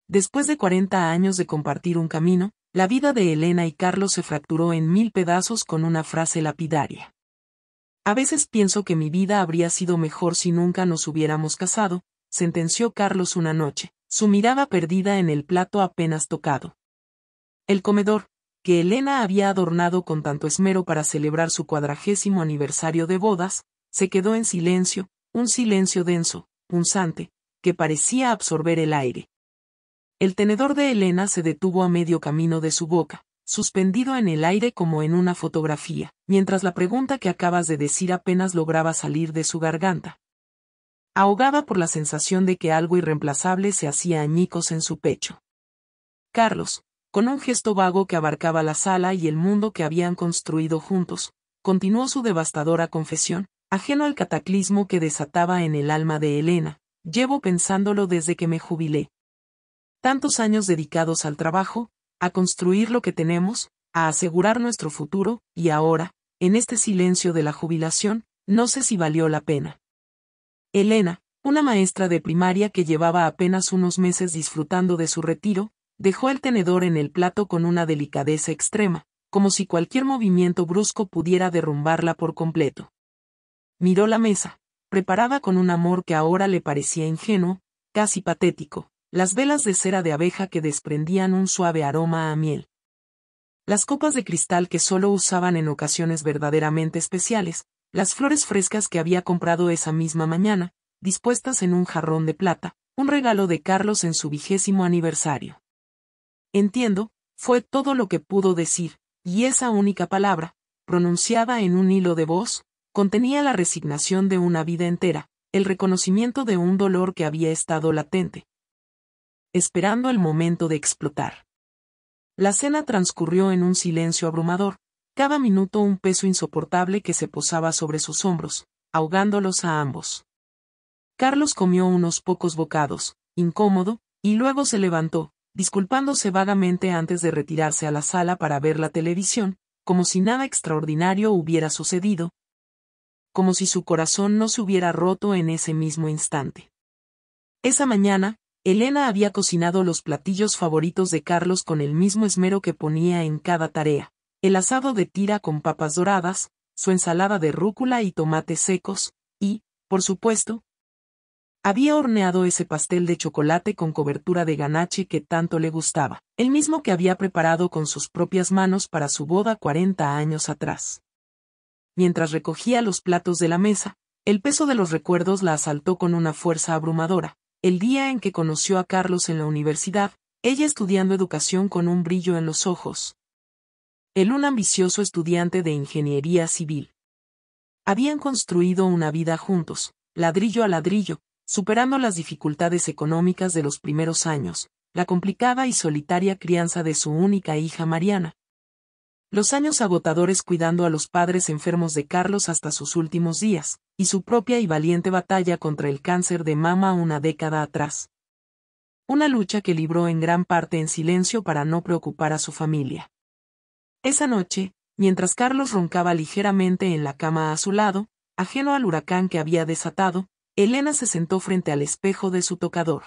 Después de 40 años de compartir un camino, la vida de Elena y Carlos se fracturó en 1000 pedazos con una frase lapidaria. A veces pienso que mi vida habría sido mejor si nunca nos hubiéramos casado, sentenció Carlos una noche, su mirada perdida en el plato apenas tocado. El comedor, que Elena había adornado con tanto esmero para celebrar su 40º aniversario de bodas, se quedó en silencio, un silencio denso, punzante, que parecía absorber el aire. El tenedor de Elena se detuvo a medio camino de su boca, suspendido en el aire como en una fotografía, mientras la pregunta que acabas de decir apenas lograba salir de su garganta. Ahogada por la sensación de que algo irreemplazable se hacía añicos en su pecho. Carlos, con un gesto vago que abarcaba la sala y el mundo que habían construido juntos, continuó su devastadora confesión, ajeno al cataclismo que desataba en el alma de Elena. Llevo pensándolo desde que me jubilé. Tantos años dedicados al trabajo, a construir lo que tenemos, a asegurar nuestro futuro, y ahora, en este silencio de la jubilación, no sé si valió la pena. Elena, una maestra de primaria que llevaba apenas unos meses disfrutando de su retiro, dejó el tenedor en el plato con una delicadeza extrema, como si cualquier movimiento brusco pudiera derrumbarla por completo. Miró la mesa, preparada con un amor que ahora le parecía ingenuo, casi patético, las velas de cera de abeja que desprendían un suave aroma a miel. Las copas de cristal que solo usaban en ocasiones verdaderamente especiales, las flores frescas que había comprado esa misma mañana, dispuestas en un jarrón de plata, un regalo de Carlos en su 20º aniversario. Entiendo, fue todo lo que pudo decir, y esa única palabra, pronunciada en un hilo de voz, contenía la resignación de una vida entera, el reconocimiento de un dolor que había estado latente, esperando el momento de explotar. La cena transcurrió en un silencio abrumador, cada minuto un peso insoportable que se posaba sobre sus hombros, ahogándolos a ambos. Carlos comió unos pocos bocados, incómodo, y luego se levantó, disculpándose vagamente antes de retirarse a la sala para ver la televisión, como si nada extraordinario hubiera sucedido, como si su corazón no se hubiera roto en ese mismo instante. Esa mañana, Elena había cocinado los platillos favoritos de Carlos con el mismo esmero que ponía en cada tarea: el asado de tira con papas doradas, su ensalada de rúcula y tomates secos, y, por supuesto, había horneado ese pastel de chocolate con cobertura de ganache que tanto le gustaba, el mismo que había preparado con sus propias manos para su boda 40 años atrás. Mientras recogía los platos de la mesa, el peso de los recuerdos la asaltó con una fuerza abrumadora. El día en que conoció a Carlos en la universidad, ella estudiando educación con un brillo en los ojos. Él un ambicioso estudiante de ingeniería civil. Habían construido una vida juntos, ladrillo a ladrillo, superando las dificultades económicas de los primeros años, la complicada y solitaria crianza de su única hija Mariana. Los años agotadores cuidando a los padres enfermos de Carlos hasta sus últimos días, y su propia y valiente batalla contra el cáncer de mama una década atrás. Una lucha que libró en gran parte en silencio para no preocupar a su familia. Esa noche, mientras Carlos roncaba ligeramente en la cama a su lado, ajeno al huracán que había desatado, Elena se sentó frente al espejo de su tocador.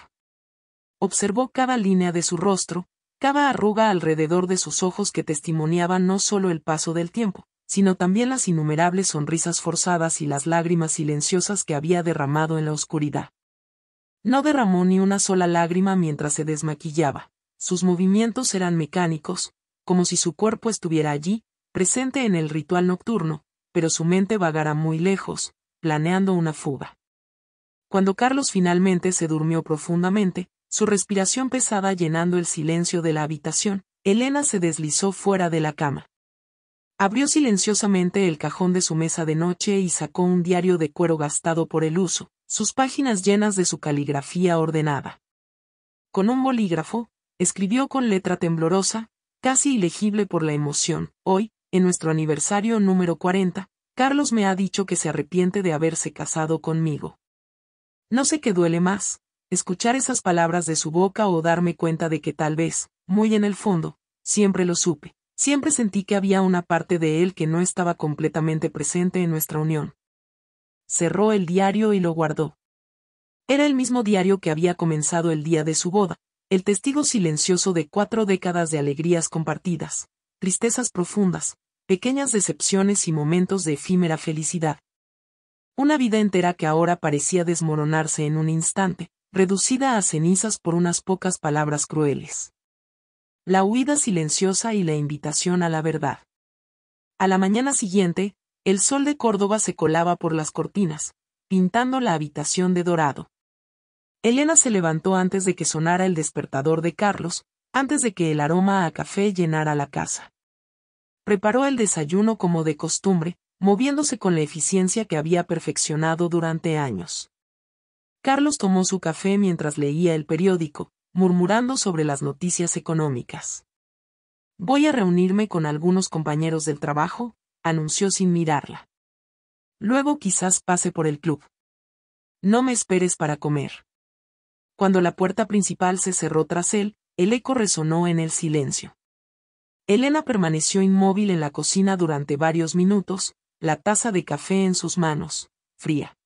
Observó cada línea de su rostro, cada arruga alrededor de sus ojos que testimoniaban no solo el paso del tiempo, sino también las innumerables sonrisas forzadas y las lágrimas silenciosas que había derramado en la oscuridad. No derramó ni una sola lágrima mientras se desmaquillaba, sus movimientos eran mecánicos, como si su cuerpo estuviera allí, presente en el ritual nocturno, pero su mente vagara muy lejos, planeando una fuga. Cuando Carlos finalmente se durmió profundamente, su respiración pesada llenando el silencio de la habitación, Elena se deslizó fuera de la cama. Abrió silenciosamente el cajón de su mesa de noche y sacó un diario de cuero gastado por el uso, sus páginas llenas de su caligrafía ordenada. Con un bolígrafo, escribió con letra temblorosa, casi ilegible por la emoción: hoy, en nuestro aniversario número 40, Carlos me ha dicho que se arrepiente de haberse casado conmigo. No sé qué duele más, escuchar esas palabras de su boca o darme cuenta de que tal vez, muy en el fondo, siempre lo supe, siempre sentí que había una parte de él que no estaba completamente presente en nuestra unión. Cerró el diario y lo guardó. Era el mismo diario que había comenzado el día de su boda, el testigo silencioso de 4 décadas de alegrías compartidas, tristezas profundas, pequeñas decepciones y momentos de efímera felicidad. Una vida entera que ahora parecía desmoronarse en un instante, reducida a cenizas por unas pocas palabras crueles. La huida silenciosa y la invitación a la verdad. A la mañana siguiente, el sol de Córdoba se colaba por las cortinas, pintando la habitación de dorado. Elena se levantó antes de que sonara el despertador de Carlos, antes de que el aroma a café llenara la casa. Preparó el desayuno como de costumbre, moviéndose con la eficiencia que había perfeccionado durante años. Carlos tomó su café mientras leía el periódico, murmurando sobre las noticias económicas. «Voy a reunirme con algunos compañeros del trabajo», anunció sin mirarla. «Luego quizás pase por el club. No me esperes para comer». Cuando la puerta principal se cerró tras él, el eco resonó en el silencio. Elena permaneció inmóvil en la cocina durante varios minutos, la taza de café en sus manos, fría.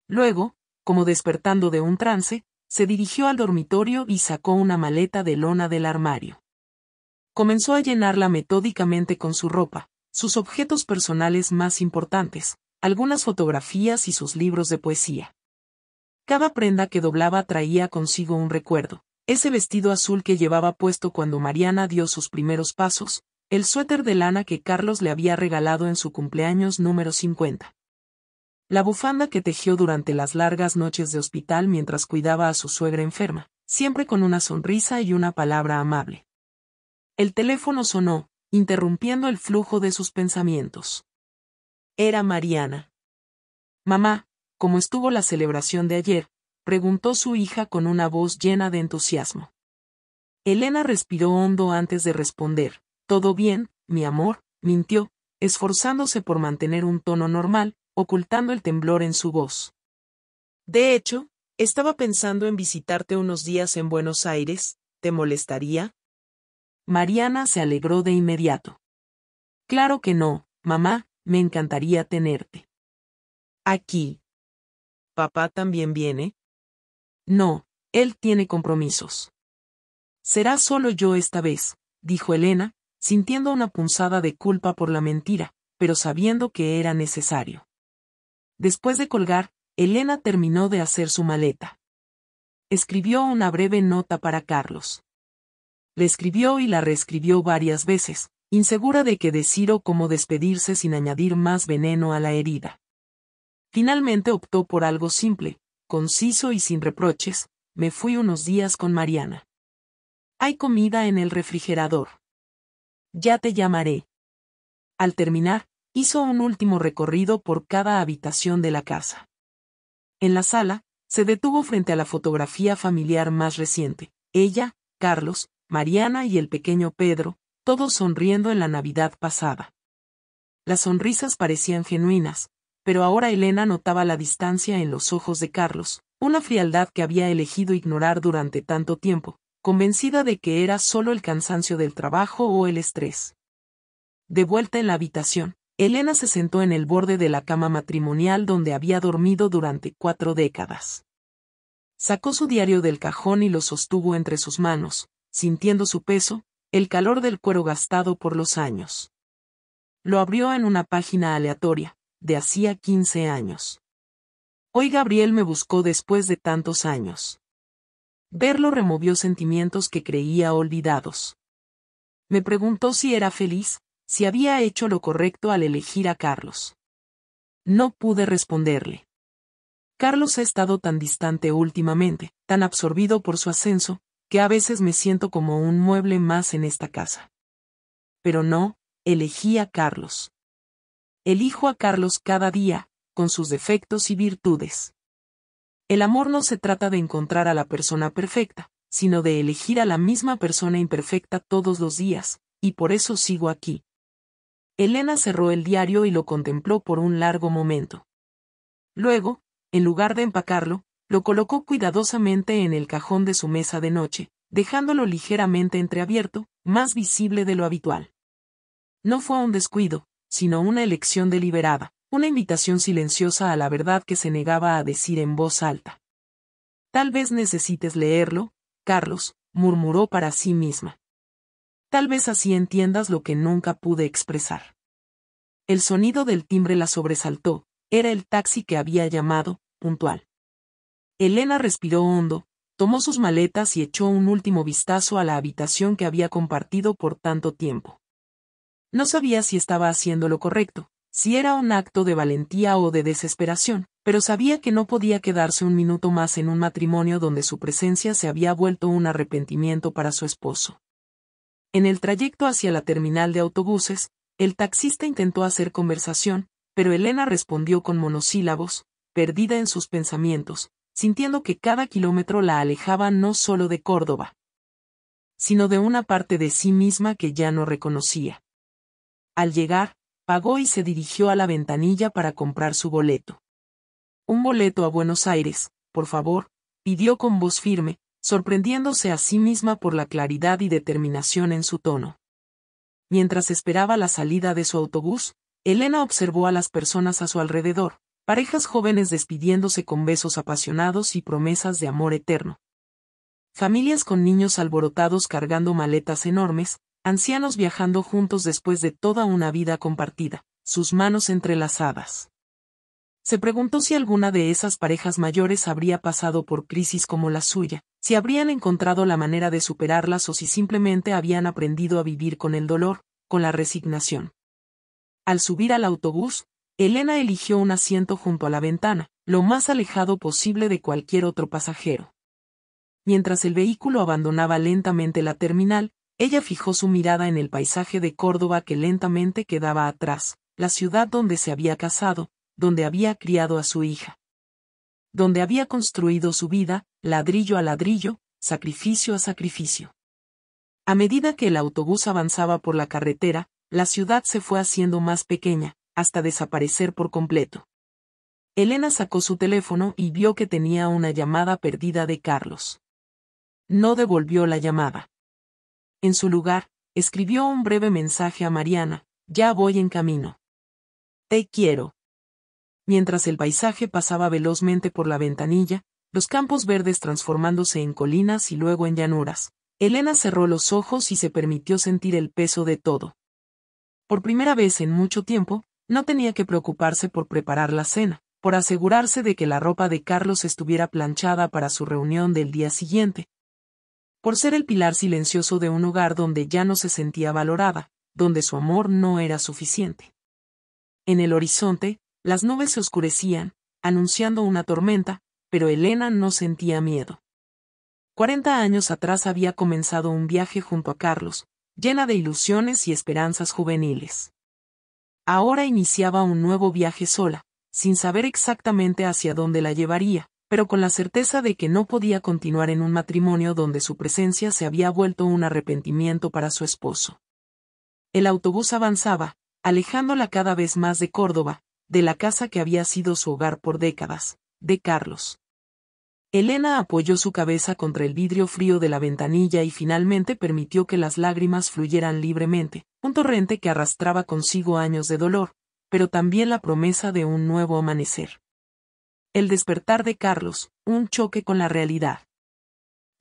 Luego, como despertando de un trance, se dirigió al dormitorio y sacó una maleta de lona del armario. Comenzó a llenarla metódicamente con su ropa, sus objetos personales más importantes, algunas fotografías y sus libros de poesía. Cada prenda que doblaba traía consigo un recuerdo, ese vestido azul que llevaba puesto cuando Mariana dio sus primeros pasos, el suéter de lana que Carlos le había regalado en su cumpleaños número 50. La bufanda que tejió durante las largas noches de hospital mientras cuidaba a su suegra enferma, siempre con una sonrisa y una palabra amable. El teléfono sonó, interrumpiendo el flujo de sus pensamientos. Era Mariana. «Mamá, ¿cómo estuvo la celebración de ayer?», preguntó su hija con una voz llena de entusiasmo. Elena respiró hondo antes de responder. «Todo bien, mi amor», mintió, esforzándose por mantener un tono normal, ocultando el temblor en su voz. «De hecho, estaba pensando en visitarte unos días en Buenos Aires, ¿te molestaría?». Mariana se alegró de inmediato. «Claro que no, mamá, me encantaría tenerte». «Aquí». «¿Papá también viene?». «No, él tiene compromisos». «Será solo yo esta vez», dijo Elena, sintiendo una punzada de culpa por la mentira, pero sabiendo que era necesario. Después de colgar, Elena terminó de hacer su maleta. Escribió una breve nota para Carlos. Le escribió y la reescribió varias veces, insegura de qué decir o cómo despedirse sin añadir más veneno a la herida. Finalmente optó por algo simple, conciso y sin reproches: «Me fui unos días con Mariana. Hay comida en el refrigerador. Ya te llamaré». Al terminar, hizo un último recorrido por cada habitación de la casa. En la sala, se detuvo frente a la fotografía familiar más reciente: ella, Carlos, Mariana y el pequeño Pedro, todos sonriendo en la Navidad pasada. Las sonrisas parecían genuinas, pero ahora Elena notaba la distancia en los ojos de Carlos, una frialdad que había elegido ignorar durante tanto tiempo, convencida de que era solo el cansancio del trabajo o el estrés. De vuelta en la habitación, Elena se sentó en el borde de la cama matrimonial donde había dormido durante 4 décadas. Sacó su diario del cajón y lo sostuvo entre sus manos, sintiendo su peso, el calor del cuero gastado por los años. Lo abrió en una página aleatoria, de hacía 15 años. «Hoy Gabriel me buscó después de tantos años». Verlo removió sentimientos que creía olvidados. Me preguntó si era feliz, si había hecho lo correcto al elegir a Carlos. No pude responderle. Carlos ha estado tan distante últimamente, tan absorbido por su ascenso, que a veces me siento como un mueble más en esta casa. Pero no, elegí a Carlos. Elijo a Carlos cada día, con sus defectos y virtudes. El amor no se trata de encontrar a la persona perfecta, sino de elegir a la misma persona imperfecta todos los días, y por eso sigo aquí. Elena cerró el diario y lo contempló por un largo momento. Luego, en lugar de empacarlo, lo colocó cuidadosamente en el cajón de su mesa de noche, dejándolo ligeramente entreabierto, más visible de lo habitual. No fue un descuido, sino una elección deliberada, una invitación silenciosa a la verdad que se negaba a decir en voz alta. «Tal vez necesites leerlo, Carlos», murmuró para sí misma. Tal vez así entiendas lo que nunca pude expresar. El sonido del timbre la sobresaltó, era el taxi que había llamado, puntual. Elena respiró hondo, tomó sus maletas y echó un último vistazo a la habitación que había compartido por tanto tiempo. No sabía si estaba haciendo lo correcto, si era un acto de valentía o de desesperación, pero sabía que no podía quedarse un minuto más en un matrimonio donde su presencia se había vuelto un arrepentimiento para su esposo. En el trayecto hacia la terminal de autobuses, el taxista intentó hacer conversación, pero Elena respondió con monosílabos, perdida en sus pensamientos, sintiendo que cada kilómetro la alejaba no solo de Córdoba, sino de una parte de sí misma que ya no reconocía. Al llegar, pagó y se dirigió a la ventanilla para comprar su boleto. Un boleto a Buenos Aires, por favor, pidió con voz firme, sorprendiéndose a sí misma por la claridad y determinación en su tono. Mientras esperaba la salida de su autobús, Elena observó a las personas a su alrededor, parejas jóvenes despidiéndose con besos apasionados y promesas de amor eterno. Familias con niños alborotados cargando maletas enormes, ancianos viajando juntos después de toda una vida compartida, sus manos entrelazadas. Se preguntó si alguna de esas parejas mayores habría pasado por crisis como la suya, si habrían encontrado la manera de superarlas o si simplemente habían aprendido a vivir con el dolor, con la resignación. Al subir al autobús, Elena eligió un asiento junto a la ventana, lo más alejado posible de cualquier otro pasajero. Mientras el vehículo abandonaba lentamente la terminal, ella fijó su mirada en el paisaje de Córdoba que lentamente quedaba atrás, la ciudad donde se había casado, donde había criado a su hija, donde había construido su vida, ladrillo a ladrillo, sacrificio a sacrificio. A medida que el autobús avanzaba por la carretera, la ciudad se fue haciendo más pequeña, hasta desaparecer por completo. Elena sacó su teléfono y vio que tenía una llamada perdida de Carlos. No devolvió la llamada. En su lugar, escribió un breve mensaje a Mariana: ya voy en camino. Te quiero. Mientras el paisaje pasaba velozmente por la ventanilla, los campos verdes transformándose en colinas y luego en llanuras, Elena cerró los ojos y se permitió sentir el peso de todo. Por primera vez en mucho tiempo, no tenía que preocuparse por preparar la cena, por asegurarse de que la ropa de Carlos estuviera planchada para su reunión del día siguiente. Por ser el pilar silencioso de un hogar donde ya no se sentía valorada, donde su amor no era suficiente. En el horizonte, las nubes se oscurecían, anunciando una tormenta, pero Elena no sentía miedo. 40 años atrás había comenzado un viaje junto a Carlos, llena de ilusiones y esperanzas juveniles. Ahora iniciaba un nuevo viaje sola, sin saber exactamente hacia dónde la llevaría, pero con la certeza de que no podía continuar en un matrimonio donde su presencia se había vuelto un arrepentimiento para su esposo. El autobús avanzaba, alejándola cada vez más de Córdoba, de la casa que había sido su hogar por décadas, de Carlos. Elena apoyó su cabeza contra el vidrio frío de la ventanilla y finalmente permitió que las lágrimas fluyeran libremente, un torrente que arrastraba consigo años de dolor, pero también la promesa de un nuevo amanecer. El despertar de Carlos, un choque con la realidad.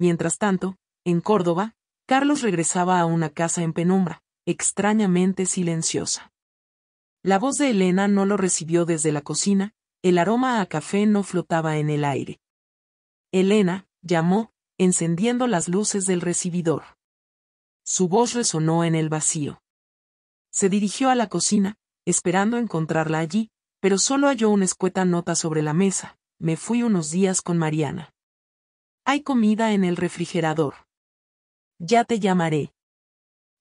Mientras tanto, en Córdoba, Carlos regresaba a una casa en penumbra, extrañamente silenciosa. La voz de Elena no lo recibió desde la cocina, el aroma a café no flotaba en el aire. Elena, llamó, encendiendo las luces del recibidor. Su voz resonó en el vacío. Se dirigió a la cocina, esperando encontrarla allí, pero solo halló una escueta nota sobre la mesa: me fui unos días con Mariana. Hay comida en el refrigerador. Ya te llamaré.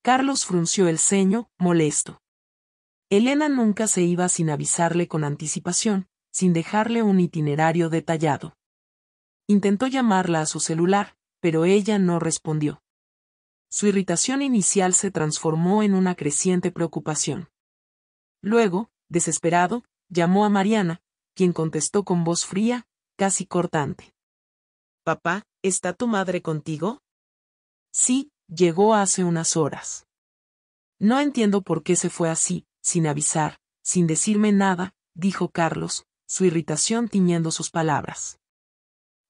Carlos frunció el ceño, molesto. Elena nunca se iba sin avisarle con anticipación, sin dejarle un itinerario detallado. Intentó llamarla a su celular, pero ella no respondió. Su irritación inicial se transformó en una creciente preocupación. Luego, desesperado, llamó a Mariana, quien contestó con voz fría, casi cortante. «Papá, ¿está tu madre contigo?» «Sí, llegó hace unas horas». «No entiendo por qué se fue así, sin avisar, sin decirme nada», dijo Carlos, su irritación tiñendo sus palabras.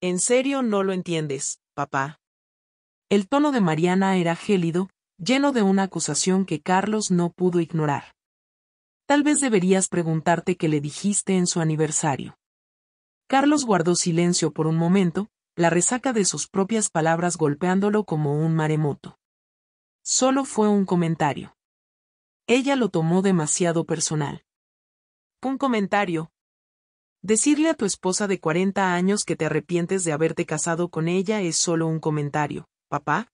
«¿En serio no lo entiendes, papá?» El tono de Mariana era gélido, lleno de una acusación que Carlos no pudo ignorar. Tal vez deberías preguntarte qué le dijiste en su aniversario. Carlos guardó silencio por un momento, la resaca de sus propias palabras golpeándolo como un maremoto. Solo fue un comentario. Ella lo tomó demasiado personal. Un comentario. Decirle a tu esposa de 40 años que te arrepientes de haberte casado con ella es solo un comentario, ¿papá?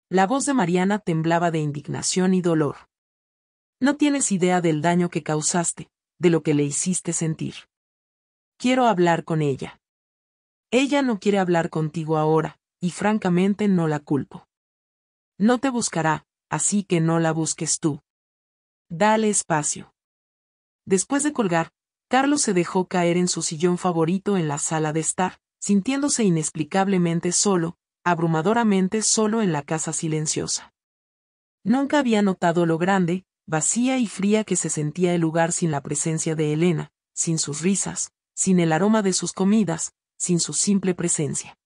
La voz de Mariana temblaba de indignación y dolor. No tienes idea del daño que causaste, de lo que le hiciste sentir. Quiero hablar con ella. Ella no quiere hablar contigo ahora, y francamente no la culpo. No te buscará, así que no la busques tú. Dale espacio. Después de colgar, Carlos se dejó caer en su sillón favorito en la sala de estar, sintiéndose inexplicablemente solo, abrumadoramente solo en la casa silenciosa. Nunca había notado lo grande, vacía y fría que se sentía el lugar sin la presencia de Elena, sin sus risas, sin el aroma de sus comidas, sin su simple presencia.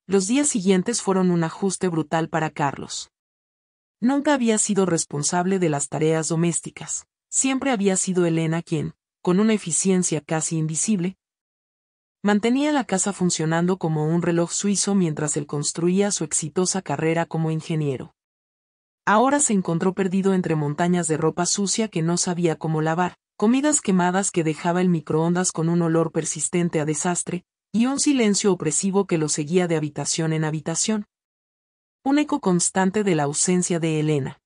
Los días siguientes fueron un ajuste brutal para Carlos. Nunca había sido responsable de las tareas domésticas, siempre había sido Elena quien, con una eficiencia casi invisible, mantenía la casa funcionando como un reloj suizo mientras él construía su exitosa carrera como ingeniero. Ahora se encontró perdido entre montañas de ropa sucia que no sabía cómo lavar, comidas quemadas que dejaba el microondas con un olor persistente a desastre, y un silencio opresivo que lo seguía de habitación en habitación. Un eco constante de la ausencia de Elena.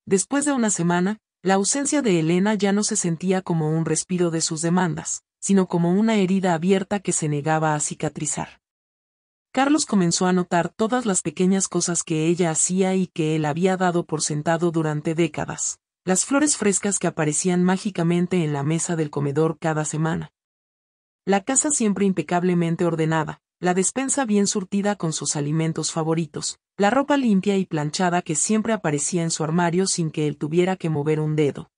Después de una semana, la ausencia de Elena ya no se sentía como un respiro de sus demandas, sino como una herida abierta que se negaba a cicatrizar. Carlos comenzó a notar todas las pequeñas cosas que ella hacía y que él había dado por sentado durante décadas, las flores frescas que aparecían mágicamente en la mesa del comedor cada semana. La casa siempre impecablemente ordenada, la despensa bien surtida con sus alimentos favoritos, la ropa limpia y planchada que siempre aparecía en su armario sin que él tuviera que mover un dedo.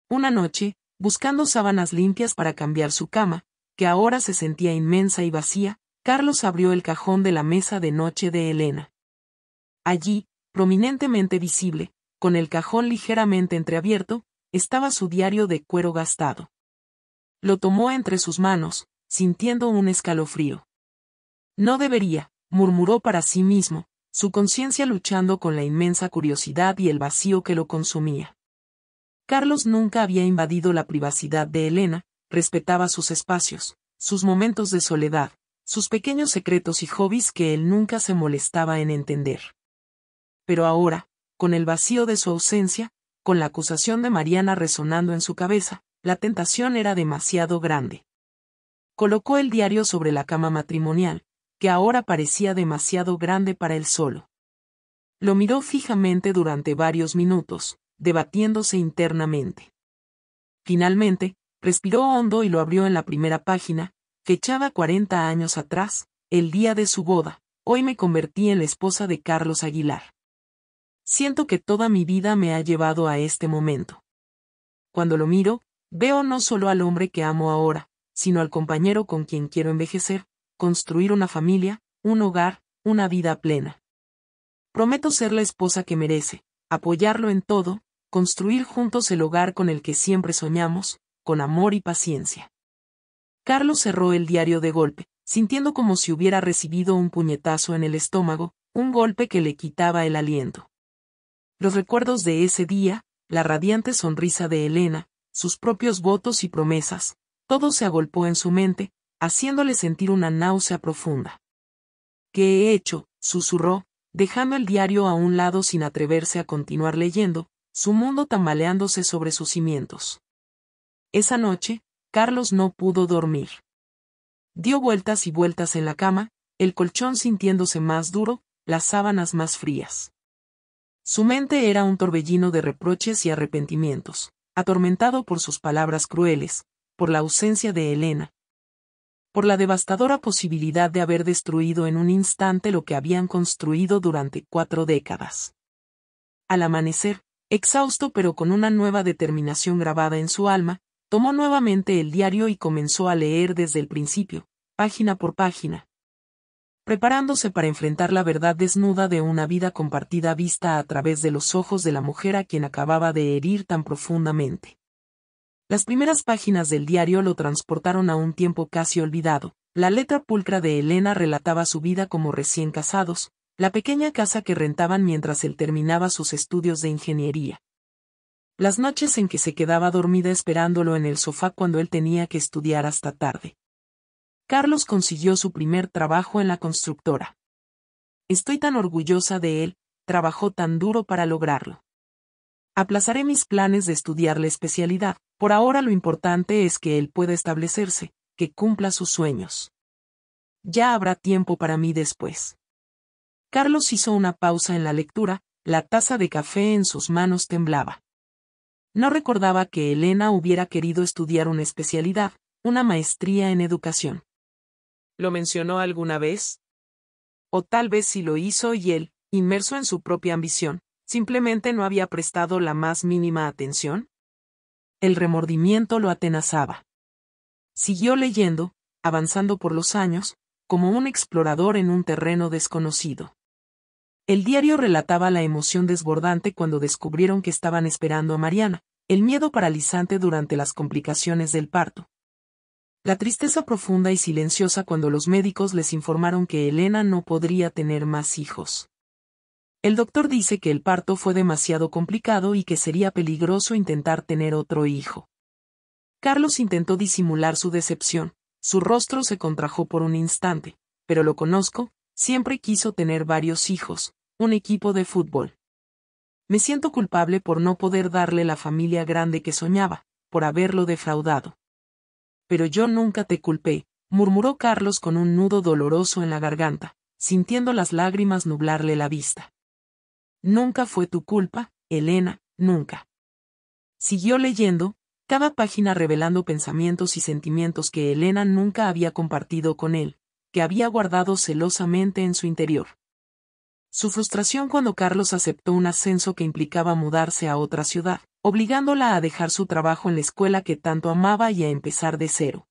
Una noche, buscando sábanas limpias para cambiar su cama, que ahora se sentía inmensa y vacía, Carlos abrió el cajón de la mesa de noche de Elena. Allí, prominentemente visible, con el cajón ligeramente entreabierto, estaba su diario de cuero gastado. Lo tomó entre sus manos, sintiendo un escalofrío. No debería, murmuró para sí mismo, su conciencia luchando con la inmensa curiosidad y el vacío que lo consumía. Carlos nunca había invadido la privacidad de Elena, respetaba sus espacios, sus momentos de soledad, sus pequeños secretos y hobbies que él nunca se molestaba en entender. Pero ahora, con el vacío de su ausencia, con la acusación de Mariana resonando en su cabeza, la tentación era demasiado grande. Colocó el diario sobre la cama matrimonial, que ahora parecía demasiado grande para él solo. Lo miró fijamente durante varios minutos, debatiéndose internamente. Finalmente, respiró hondo y lo abrió en la primera página, que echaba 40 años atrás, el día de su boda. Hoy me convertí en la esposa de Carlos Aguilar. Siento que toda mi vida me ha llevado a este momento. Cuando lo miro, veo no solo al hombre que amo ahora, sino al compañero con quien quiero envejecer, construir una familia, un hogar, una vida plena. Prometo ser la esposa que merece, apoyarlo en todo, construir juntos el hogar con el que siempre soñamos, con amor y paciencia. Carlos cerró el diario de golpe, sintiendo como si hubiera recibido un puñetazo en el estómago, un golpe que le quitaba el aliento. Los recuerdos de ese día, la radiante sonrisa de Elena, sus propios votos y promesas, todo se agolpó en su mente, haciéndole sentir una náusea profunda. ¿Qué he hecho?, susurró, dejando el diario a un lado sin atreverse a continuar leyendo, su mundo tambaleándose sobre sus cimientos. Esa noche, Carlos no pudo dormir. Dio vueltas y vueltas en la cama, el colchón sintiéndose más duro, las sábanas más frías. Su mente era un torbellino de reproches y arrepentimientos, atormentado por sus palabras crueles, por la ausencia de Elena, por la devastadora posibilidad de haber destruido en un instante lo que habían construido durante 4 décadas. Al amanecer, exhausto pero con una nueva determinación grabada en su alma, tomó nuevamente el diario y comenzó a leer desde el principio, página por página. preparándose para enfrentar la verdad desnuda de una vida compartida vista a través de los ojos de la mujer a quien acababa de herir tan profundamente. Las primeras páginas del diario lo transportaron a un tiempo casi olvidado. La letra pulcra de Elena relataba su vida como recién casados, la pequeña casa que rentaban mientras él terminaba sus estudios de ingeniería. Las noches en que se quedaba dormida esperándolo en el sofá cuando él tenía que estudiar hasta tarde. Carlos consiguió su primer trabajo en la constructora. Estoy tan orgullosa de él, trabajó tan duro para lograrlo. Aplazaré mis planes de estudiar la especialidad, por ahora lo importante es que él pueda establecerse, que cumpla sus sueños. Ya habrá tiempo para mí después. Carlos hizo una pausa en la lectura, la taza de café en sus manos temblaba. No recordaba que Elena hubiera querido estudiar una especialidad, una maestría en educación. ¿Lo mencionó alguna vez? O tal vez sí lo hizo y él, inmerso en su propia ambición, simplemente no había prestado la más mínima atención. El remordimiento lo atenazaba. Siguió leyendo, avanzando por los años, como un explorador en un terreno desconocido. El diario relataba la emoción desbordante cuando descubrieron que estaban esperando a Mariana, el miedo paralizante durante las complicaciones del parto. La tristeza profunda y silenciosa cuando los médicos les informaron que Elena no podría tener más hijos. El doctor dice que el parto fue demasiado complicado y que sería peligroso intentar tener otro hijo. Carlos intentó disimular su decepción, su rostro se contrajo por un instante, pero lo conozco, siempre quiso tener varios hijos, un equipo de fútbol. Me siento culpable por no poder darle la familia grande que soñaba, por haberlo defraudado. Pero yo nunca te culpé, murmuró Carlos con un nudo doloroso en la garganta, sintiendo las lágrimas nublarle la vista. Nunca fue tu culpa, Elena, nunca. Siguió leyendo, cada página revelando pensamientos y sentimientos que Elena nunca había compartido con él, que había guardado celosamente en su interior. Su frustración cuando Carlos aceptó un ascenso que implicaba mudarse a otra ciudad, obligándola a dejar su trabajo en la escuela que tanto amaba y a empezar de cero.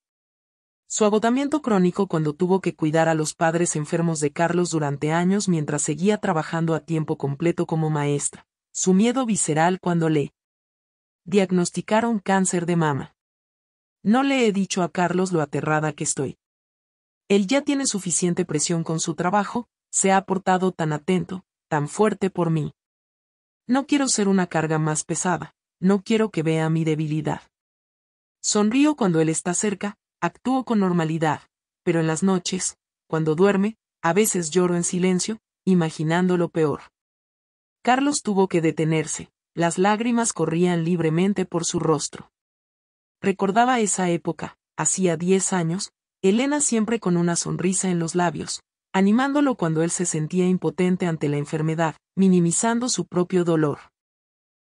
Su agotamiento crónico cuando tuvo que cuidar a los padres enfermos de Carlos durante años mientras seguía trabajando a tiempo completo como maestra. Su miedo visceral cuando le diagnosticaron cáncer de mama. No le he dicho a Carlos lo aterrada que estoy. Él ya tiene suficiente presión con su trabajo, se ha portado tan atento, tan fuerte por mí. No quiero ser una carga más pesada, no quiero que vea mi debilidad. Sonrío cuando él está cerca, actúo con normalidad, pero en las noches, cuando duerme, a veces lloro en silencio, imaginando lo peor. Carlos tuvo que detenerse, las lágrimas corrían libremente por su rostro. Recordaba esa época, hacía 10 años, Elena siempre con una sonrisa en los labios, animándolo cuando él se sentía impotente ante la enfermedad, minimizando su propio dolor.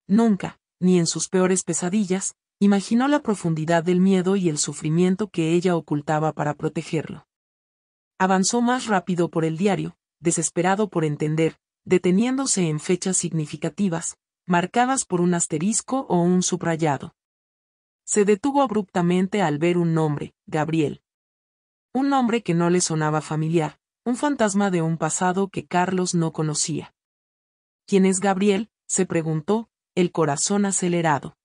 Nunca, ni en sus peores pesadillas, imaginó la profundidad del miedo y el sufrimiento que ella ocultaba para protegerlo. Avanzó más rápido por el diario, desesperado por entender, deteniéndose en fechas significativas, marcadas por un asterisco o un subrayado. Se detuvo abruptamente al ver un nombre, Gabriel. Un nombre que no le sonaba familiar, un fantasma de un pasado que Carlos no conocía. ¿Quién es Gabriel?, se preguntó, el corazón acelerado.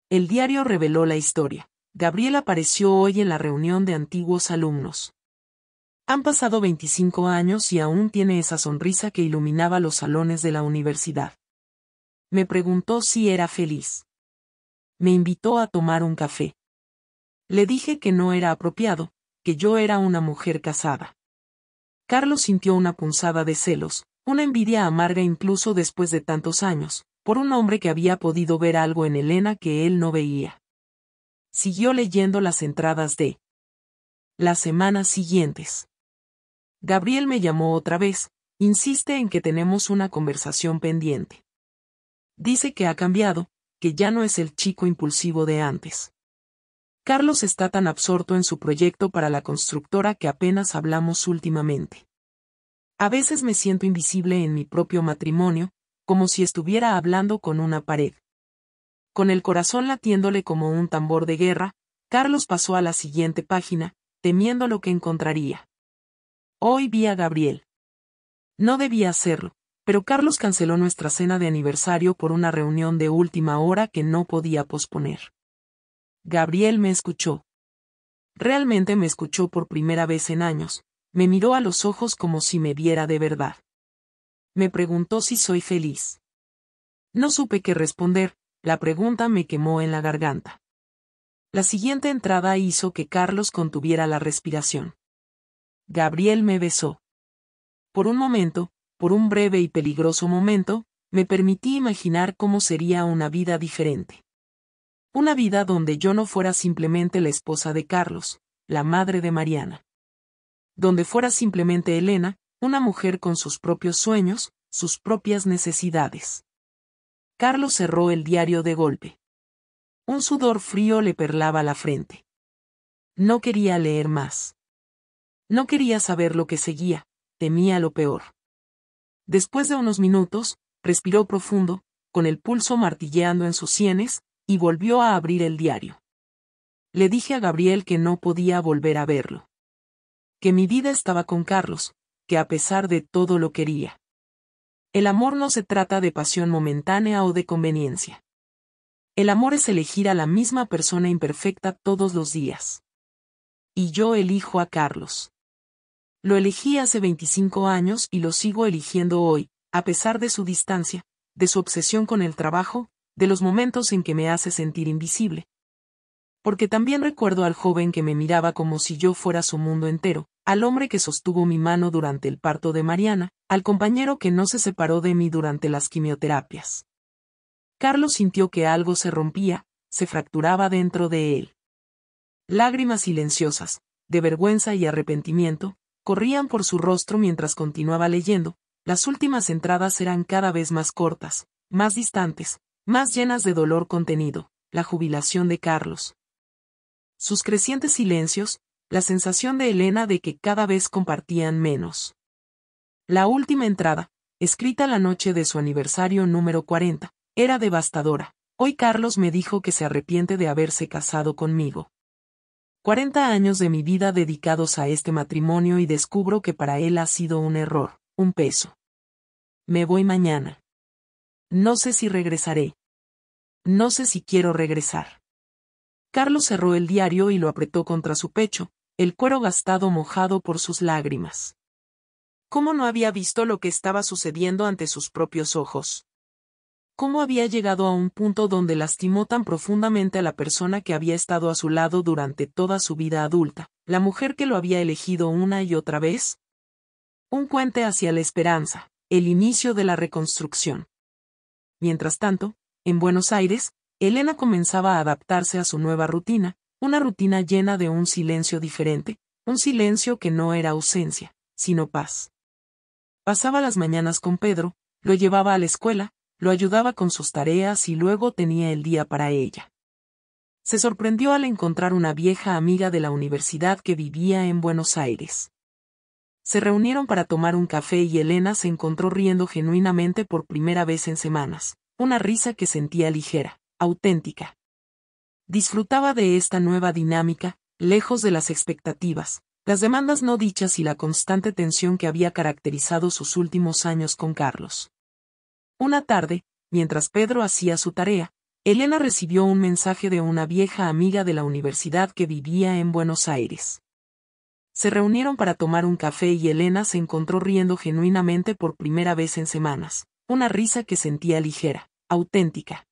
El diario reveló la historia. Gabriel apareció hoy en la reunión de antiguos alumnos. Han pasado 25 años y aún tiene esa sonrisa que iluminaba los salones de la universidad. Me preguntó si era feliz. Me invitó a tomar un café. Le dije que no era apropiado, que yo era una mujer casada. Carlos sintió una punzada de celos, una envidia amarga incluso después de tantos años, por un hombre que había podido ver algo en Elena que él no veía. Siguió leyendo las entradas de las semanas siguientes. Gabriel me llamó otra vez, insiste en que tenemos una conversación pendiente. Dice que ha cambiado, que ya no es el chico impulsivo de antes. Carlos está tan absorto en su proyecto para la constructora que apenas hablamos últimamente. A veces me siento invisible en mi propio matrimonio, como si estuviera hablando con una pared. Con el corazón latiéndole como un tambor de guerra, Carlos pasó a la siguiente página, temiendo lo que encontraría. Hoy vi a Gabriel. No debía hacerlo, pero Carlos canceló nuestra cena de aniversario por una reunión de última hora que no podía posponer. Gabriel me escuchó. Realmente me escuchó por primera vez en años, me miró a los ojos como si me viera de verdad. Me preguntó si soy feliz. No supe qué responder, la pregunta me quemó en la garganta. La siguiente entrada hizo que Carlos contuviera la respiración. Gabriel me besó. Por un momento, por un breve y peligroso momento, me permití imaginar cómo sería una vida diferente. Una vida donde yo no fuera simplemente la esposa de Carlos, la madre de Mariana. Donde fuera simplemente Elena, una mujer con sus propios sueños, sus propias necesidades. Carlos cerró el diario de golpe. Un sudor frío le perlaba la frente. No quería leer más. No quería saber lo que seguía, temía lo peor. Después de unos minutos, respiró profundo, con el pulso martilleando en sus sienes, y volvió a abrir el diario. Le dije a Gabriel que no podía volver a verlo. Que mi vida estaba con Carlos, que a pesar de todo lo quería. El amor no se trata de pasión momentánea o de conveniencia. El amor es elegir a la misma persona imperfecta todos los días. Y yo elijo a Carlos. Lo elegí hace 25 años y lo sigo eligiendo hoy, a pesar de su distancia, de su obsesión con el trabajo, de los momentos en que me hace sentir invisible. Porque también recuerdo al joven que me miraba como si yo fuera su mundo entero, al hombre que sostuvo mi mano durante el parto de Mariana, al compañero que no se separó de mí durante las quimioterapias. Carlos sintió que algo se rompía, se fracturaba dentro de él. Lágrimas silenciosas, de vergüenza y arrepentimiento, corrían por su rostro mientras continuaba leyendo. Las últimas entradas eran cada vez más cortas, más distantes, más llenas de dolor contenido, la jubilación de Carlos. Sus crecientes silencios, la sensación de Elena de que cada vez compartían menos. La última entrada, escrita la noche de su aniversario número 40, era devastadora. Hoy Carlos me dijo que se arrepiente de haberse casado conmigo. 40 años de mi vida dedicados a este matrimonio y descubro que para él ha sido un error, un peso. Me voy mañana. No sé si regresaré. No sé si quiero regresar. Carlos cerró el diario y lo apretó contra su pecho, el cuero gastado mojado por sus lágrimas. ¿Cómo no había visto lo que estaba sucediendo ante sus propios ojos? ¿Cómo había llegado a un punto donde lastimó tan profundamente a la persona que había estado a su lado durante toda su vida adulta, la mujer que lo había elegido una y otra vez? Un puente hacia la esperanza, el inicio de la reconstrucción. Mientras tanto, en Buenos Aires, Elena comenzaba a adaptarse a su nueva rutina, una rutina llena de un silencio diferente, un silencio que no era ausencia, sino paz. Pasaba las mañanas con Pedro, lo llevaba a la escuela, lo ayudaba con sus tareas y luego tenía el día para ella. Se sorprendió al encontrar una vieja amiga de la universidad que vivía en Buenos Aires. Se reunieron para tomar un café y Elena se encontró riendo genuinamente por primera vez en semanas, una risa que sentía ligera, auténtica. Disfrutaba de esta nueva dinámica, lejos de las expectativas, las demandas no dichas y la constante tensión que había caracterizado sus últimos años con Carlos. Una tarde, mientras Pedro hacía su tarea, Elena recibió un mensaje de una vieja amiga de la universidad que vivía en Buenos Aires. Se reunieron para tomar un café y Elena se encontró riendo genuinamente por primera vez en semanas, una risa que sentía ligera, auténtica.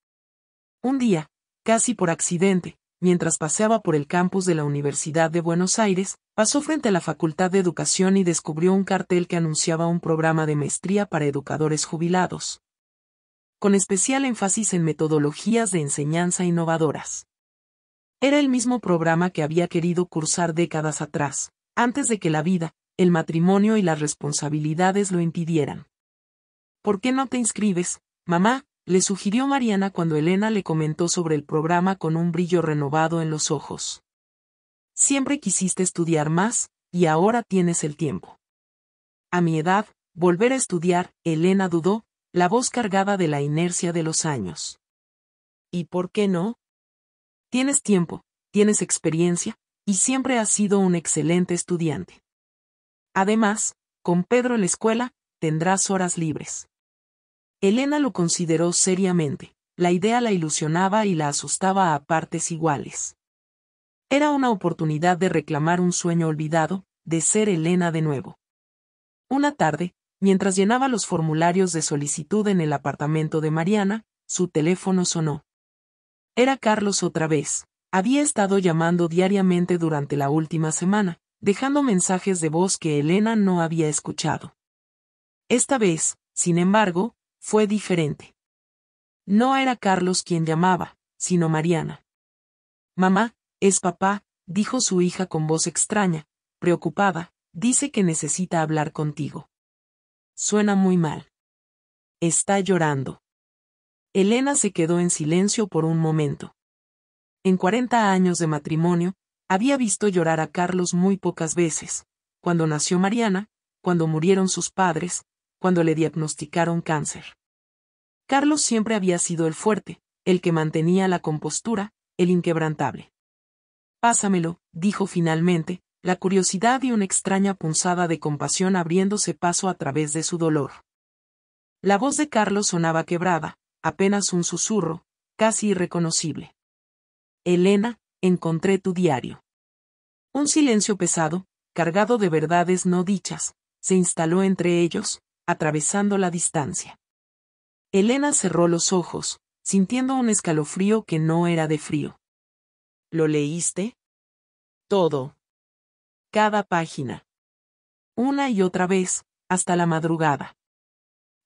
Un día, casi por accidente, mientras paseaba por el campus de la Universidad de Buenos Aires, pasó frente a la Facultad de Educación y descubrió un cartel que anunciaba un programa de maestría para educadores jubilados, con especial énfasis en metodologías de enseñanza innovadoras. Era el mismo programa que había querido cursar décadas atrás, antes de que la vida, el matrimonio y las responsabilidades lo impidieran. ¿Por qué no te inscribes, mamá?, le sugirió Mariana cuando Elena le comentó sobre el programa con un brillo renovado en los ojos. Siempre quisiste estudiar más, y ahora tienes el tiempo. A mi edad, volver a estudiar, Elena dudó, la voz cargada de la inercia de los años. ¿Y por qué no? Tienes tiempo, tienes experiencia, y siempre has sido un excelente estudiante. Además, con Pedro en la escuela, tendrás horas libres. Elena lo consideró seriamente. La idea la ilusionaba y la asustaba a partes iguales. Era una oportunidad de reclamar un sueño olvidado, de ser Elena de nuevo. Una tarde, mientras llenaba los formularios de solicitud en el apartamento de Mariana, su teléfono sonó. Era Carlos otra vez. Había estado llamando diariamente durante la última semana, dejando mensajes de voz que Elena no había escuchado. Esta vez, sin embargo, fue diferente. No era Carlos quien llamaba, sino Mariana. «Mamá, es papá», dijo su hija con voz extraña, preocupada, «dice que necesita hablar contigo. Suena muy mal. Está llorando». Elena se quedó en silencio por un momento. En 40 años de matrimonio, había visto llorar a Carlos muy pocas veces, cuando nació Mariana, cuando murieron sus padres, cuando le diagnosticaron cáncer. Carlos siempre había sido el fuerte, el que mantenía la compostura, el inquebrantable. «Pásamelo», dijo finalmente, la curiosidad y una extraña punzada de compasión abriéndose paso a través de su dolor. La voz de Carlos sonaba quebrada, apenas un susurro, casi irreconocible. «Elena, encontré tu diario». Un silencio pesado, cargado de verdades no dichas, se instaló entre ellos, atravesando la distancia. Elena cerró los ojos, sintiendo un escalofrío que no era de frío. «¿Lo leíste?» «Todo. Cada página. Una y otra vez, hasta la madrugada».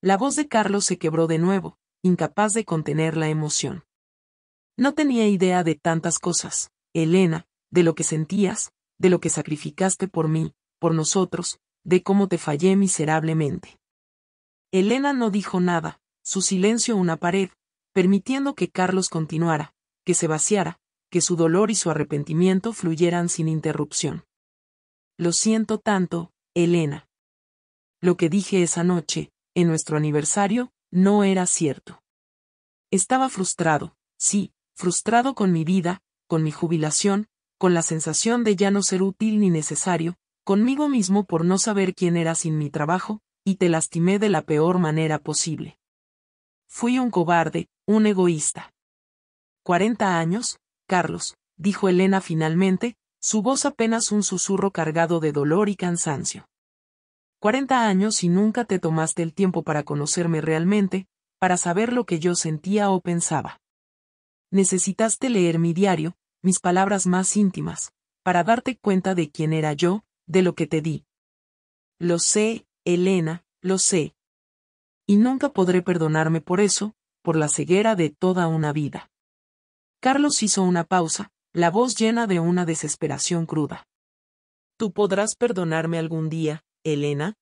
La voz de Carlos se quebró de nuevo, incapaz de contener la emoción. «No tenía idea de tantas cosas, Elena, de lo que sentías, de lo que sacrificaste por mí, por nosotros, de cómo te fallé miserablemente». Elena no dijo nada, su silencio una pared, permitiendo que Carlos continuara, que se vaciara, que su dolor y su arrepentimiento fluyeran sin interrupción. «Lo siento tanto, Elena. Lo que dije esa noche, en nuestro aniversario, no era cierto. Estaba frustrado, sí, frustrado con mi vida, con mi jubilación, con la sensación de ya no ser útil ni necesario, conmigo mismo por no saber quién era sin mi trabajo, y te lastimé de la peor manera posible. Fui un cobarde, un egoísta». «40 años, Carlos», dijo Elena finalmente, su voz apenas un susurro cargado de dolor y cansancio. «40 años y nunca te tomaste el tiempo para conocerme realmente, para saber lo que yo sentía o pensaba. Necesitaste leer mi diario, mis palabras más íntimas, para darte cuenta de quién era yo, de lo que te di. Lo sé, Elena, lo sé. Y nunca podré perdonarme por eso, por la ceguera de toda una vida». Carlos hizo una pausa, la voz llena de una desesperación cruda. «¿Tú podrás perdonarme algún día, Elena?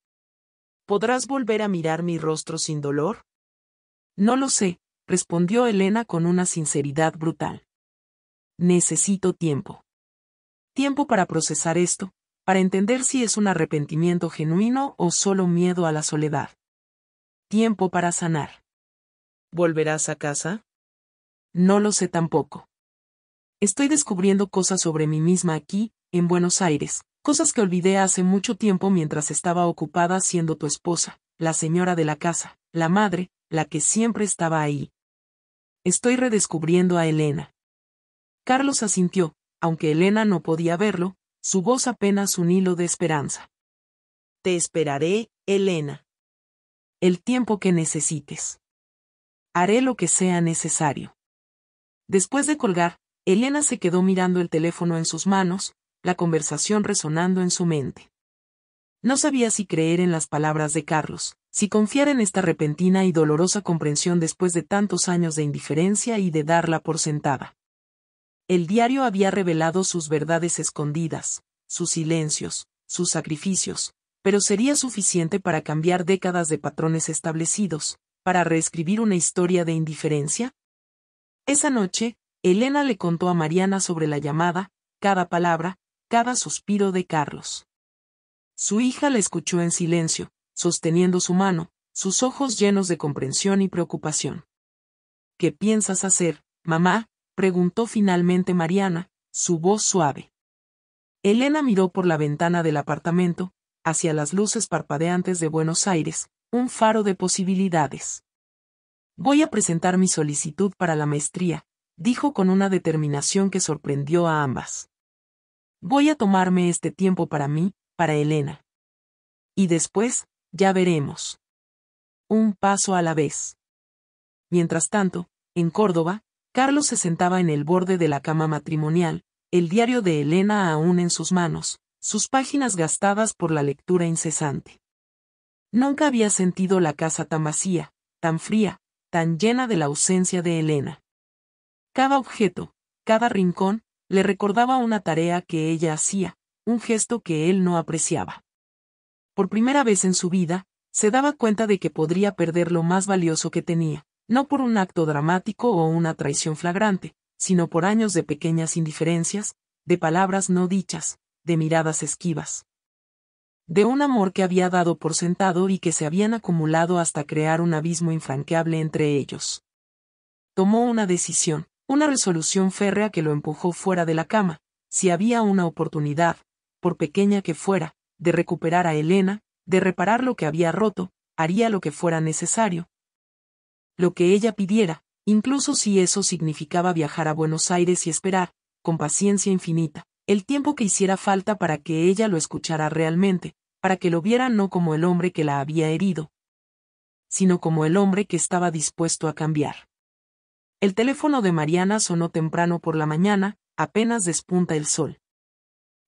¿Podrás volver a mirar mi rostro sin dolor?» «No lo sé», respondió Elena con una sinceridad brutal. «Necesito tiempo. Tiempo para procesar esto, para entender si es un arrepentimiento genuino o solo miedo a la soledad. Tiempo para sanar». «¿Volverás a casa?» «No lo sé tampoco. Estoy descubriendo cosas sobre mí misma aquí, en Buenos Aires, cosas que olvidé hace mucho tiempo mientras estaba ocupada siendo tu esposa, la señora de la casa, la madre, la que siempre estaba ahí. Estoy redescubriendo a Elena». Carlos asintió, aunque Elena no podía verlo, su voz apenas un hilo de esperanza. «Te esperaré, Elena. El tiempo que necesites. Haré lo que sea necesario». Después de colgar, Elena se quedó mirando el teléfono en sus manos, la conversación resonando en su mente. No sabía si creer en las palabras de Carlos, si confiar en esta repentina y dolorosa comprensión después de tantos años de indiferencia y de darla por sentada. El diario había revelado sus verdades escondidas, sus silencios, sus sacrificios, pero ¿sería suficiente para cambiar décadas de patrones establecidos, para reescribir una historia de indiferencia? Esa noche, Elena le contó a Mariana sobre la llamada, cada palabra, cada suspiro de Carlos. Su hija la escuchó en silencio, sosteniendo su mano, sus ojos llenos de comprensión y preocupación. «¿Qué piensas hacer, mamá?», preguntó finalmente Mariana, su voz suave. Elena miró por la ventana del apartamento, hacia las luces parpadeantes de Buenos Aires, un faro de posibilidades. Voy a presentar mi solicitud para la maestría, dijo con una determinación que sorprendió a ambas. Voy a tomarme este tiempo para mí, para Elena. Y después, ya veremos. Un paso a la vez. Mientras tanto, en Córdoba, Carlos se sentaba en el borde de la cama matrimonial, el diario de Elena aún en sus manos, sus páginas gastadas por la lectura incesante. Nunca había sentido la casa tan vacía, tan fría, tan llena de la ausencia de Elena. Cada objeto, cada rincón, le recordaba una tarea que ella hacía, un gesto que él no apreciaba. Por primera vez en su vida, se daba cuenta de que podría perder lo más valioso que tenía, no por un acto dramático o una traición flagrante, sino por años de pequeñas indiferencias, de palabras no dichas, de miradas esquivas. De un amor que había dado por sentado y que se habían acumulado hasta crear un abismo infranqueable entre ellos. Tomó una decisión, una resolución férrea que lo empujó fuera de la cama. Si había una oportunidad, por pequeña que fuera, de recuperar a Elena, de reparar lo que había roto, haría lo que fuera necesario. Lo que ella pidiera, incluso si eso significaba viajar a Buenos Aires y esperar, con paciencia infinita, el tiempo que hiciera falta para que ella lo escuchara realmente, para que lo viera no como el hombre que la había herido, sino como el hombre que estaba dispuesto a cambiar. El teléfono de Mariana sonó temprano por la mañana, apenas despunta el sol.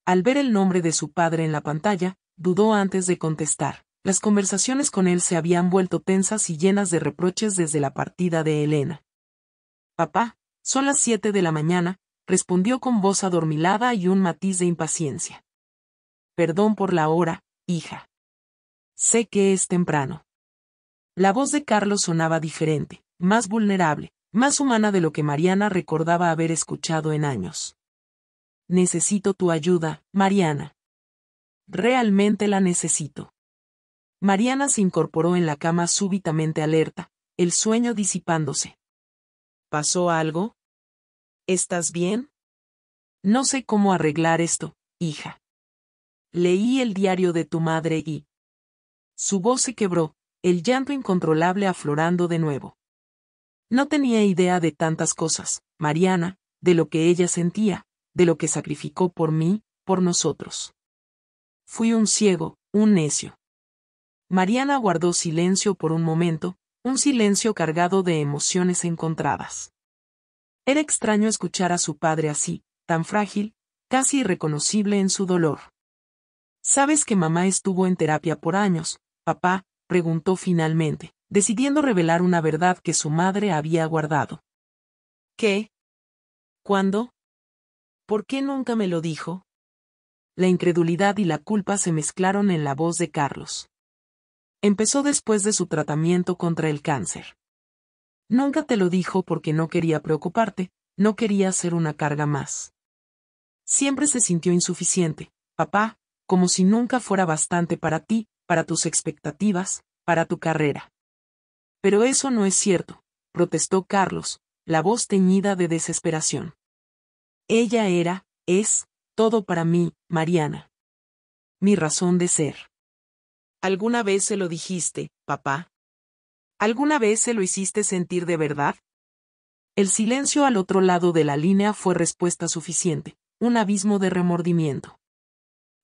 Al ver el nombre de su padre en la pantalla, dudó antes de contestar. Las conversaciones con él se habían vuelto tensas y llenas de reproches desde la partida de Elena. «Papá, son las 7 de la mañana», respondió con voz adormilada y un matiz de impaciencia. «Perdón por la hora, hija. Sé que es temprano». La voz de Carlos sonaba diferente, más vulnerable, más humana de lo que Mariana recordaba haber escuchado en años. «Necesito tu ayuda, Mariana. Realmente la necesito». Mariana se incorporó en la cama súbitamente alerta, el sueño disipándose. «¿Pasó algo? ¿Estás bien?» «No sé cómo arreglar esto, hija. Leí el diario de tu madre y...». Su voz se quebró, el llanto incontrolable aflorando de nuevo. No tenía idea de tantas cosas, Mariana, de lo que ella sentía, de lo que sacrificó por mí, por nosotros. Fui un ciego, un necio. Mariana guardó silencio por un momento, un silencio cargado de emociones encontradas. Era extraño escuchar a su padre así, tan frágil, casi irreconocible en su dolor. «¿Sabes que mamá estuvo en terapia por años, papá?», preguntó finalmente, decidiendo revelar una verdad que su madre había guardado. «¿Qué? ¿Cuándo? ¿Por qué nunca me lo dijo?». La incredulidad y la culpa se mezclaron en la voz de Carlos. Empezó después de su tratamiento contra el cáncer. «Nunca te lo dijo porque no quería preocuparte, no quería ser una carga más. Siempre se sintió insuficiente, papá, como si nunca fuera bastante para ti, para tus expectativas, para tu carrera». «Pero eso no es cierto», protestó Carlos, la voz teñida de desesperación. «Ella era, es, todo para mí, Mariana. Mi razón de ser». «¿Alguna vez se lo dijiste, papá? ¿Alguna vez se lo hiciste sentir de verdad?». El silencio al otro lado de la línea fue respuesta suficiente, un abismo de remordimiento.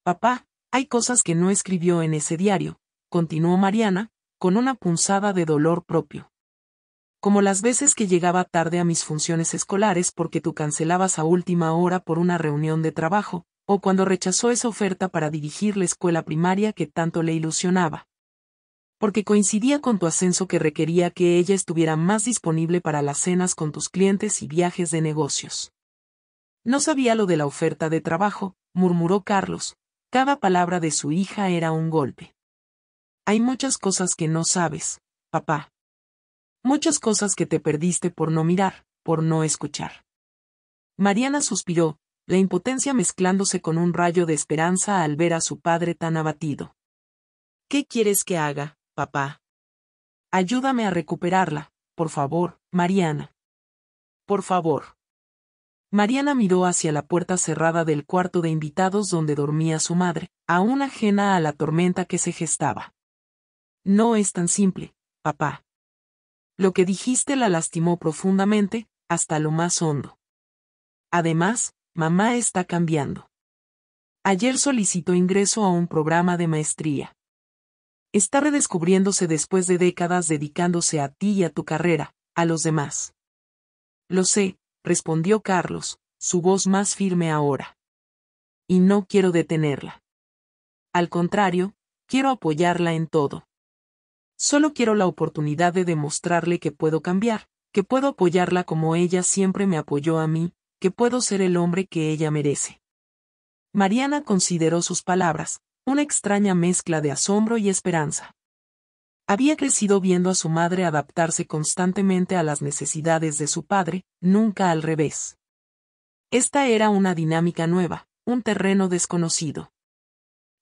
«Papá, hay cosas que no escribió en ese diario», continuó Mariana, con una punzada de dolor propio. «Como las veces que llegaba tarde a mis funciones escolares porque tú cancelabas a última hora por una reunión de trabajo, o cuando rechazó esa oferta para dirigir la escuela primaria que tanto le ilusionaba. Porque coincidía con tu ascenso que requería que ella estuviera más disponible para las cenas con tus clientes y viajes de negocios». «No sabía lo de la oferta de trabajo», murmuró Carlos. Cada palabra de su hija era un golpe. «Hay muchas cosas que no sabes, papá. Muchas cosas que te perdiste por no mirar, por no escuchar». Mariana suspiró, la impotencia mezclándose con un rayo de esperanza al ver a su padre tan abatido. «¿Qué quieres que haga, papá?». «Ayúdame a recuperarla, por favor, Mariana. Por favor». Mariana miró hacia la puerta cerrada del cuarto de invitados donde dormía su madre, aún ajena a la tormenta que se gestaba. No es tan simple, papá. Lo que dijiste la lastimó profundamente, hasta lo más hondo. Además, mamá está cambiando. Ayer solicitó ingreso a un programa de maestría. Está redescubriéndose después de décadas dedicándose a ti y a tu carrera, a los demás. Lo sé, respondió Carlos, su voz más firme ahora. Y no quiero detenerla. Al contrario, quiero apoyarla en todo. Solo quiero la oportunidad de demostrarle que puedo cambiar, que puedo apoyarla como ella siempre me apoyó a mí, que puedo ser el hombre que ella merece. Mariana consideró sus palabras, una extraña mezcla de asombro y esperanza. Había crecido viendo a su madre adaptarse constantemente a las necesidades de su padre, nunca al revés. Esta era una dinámica nueva, un terreno desconocido.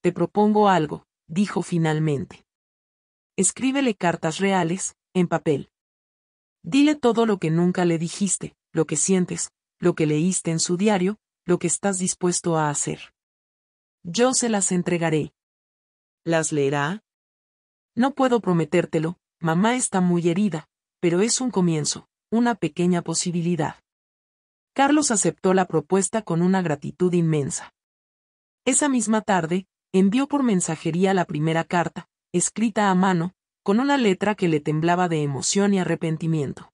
Te propongo algo, dijo finalmente. Escríbele cartas reales, en papel. Dile todo lo que nunca le dijiste, lo que sientes, lo que leíste en su diario, lo que estás dispuesto a hacer. Yo se las entregaré. ¿Las leerá? No puedo prometértelo, mamá está muy herida, pero es un comienzo, una pequeña posibilidad. Carlos aceptó la propuesta con una gratitud inmensa. Esa misma tarde, envió por mensajería la primera carta, escrita a mano, con una letra que le temblaba de emoción y arrepentimiento.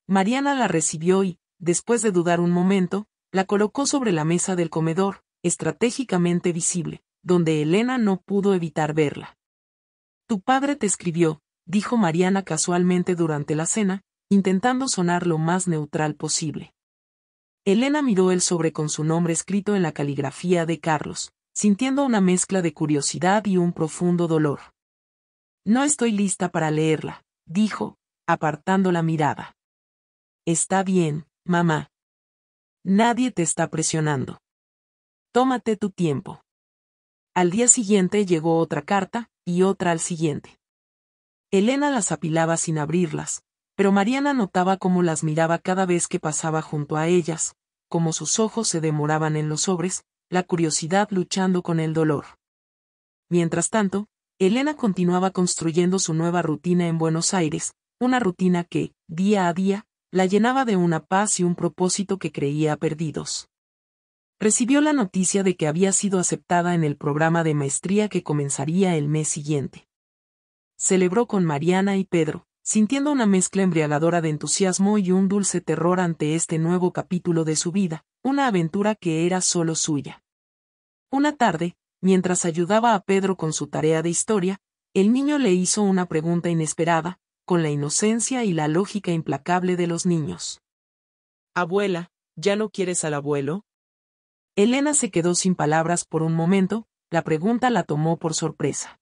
Mariana la recibió y, después de dudar un momento, la colocó sobre la mesa del comedor, estratégicamente visible, donde Elena no pudo evitar verla. Tu padre te escribió, dijo Mariana casualmente durante la cena, intentando sonar lo más neutral posible. Elena miró el sobre con su nombre escrito en la caligrafía de Carlos, sintiendo una mezcla de curiosidad y un profundo dolor. No estoy lista para leerla, dijo, apartando la mirada. Está bien, mamá. Nadie te está presionando. Tómate tu tiempo. Al día siguiente llegó otra carta, y otra al siguiente. Elena las apilaba sin abrirlas, pero Mariana notaba cómo las miraba cada vez que pasaba junto a ellas, cómo sus ojos se demoraban en los sobres, la curiosidad luchando con el dolor. Mientras tanto, Elena continuaba construyendo su nueva rutina en Buenos Aires, una rutina que, día a día, la llenaba de una paz y un propósito que creía perdidos. Recibió la noticia de que había sido aceptada en el programa de maestría que comenzaría el mes siguiente. Celebró con Mariana y Pedro, sintiendo una mezcla embriagadora de entusiasmo y un dulce terror ante este nuevo capítulo de su vida, una aventura que era solo suya. Una tarde, mientras ayudaba a Pedro con su tarea de historia, el niño le hizo una pregunta inesperada, con la inocencia y la lógica implacable de los niños. Abuela, ¿ya no quieres al abuelo? Elena se quedó sin palabras por un momento, la pregunta la tomó por sorpresa.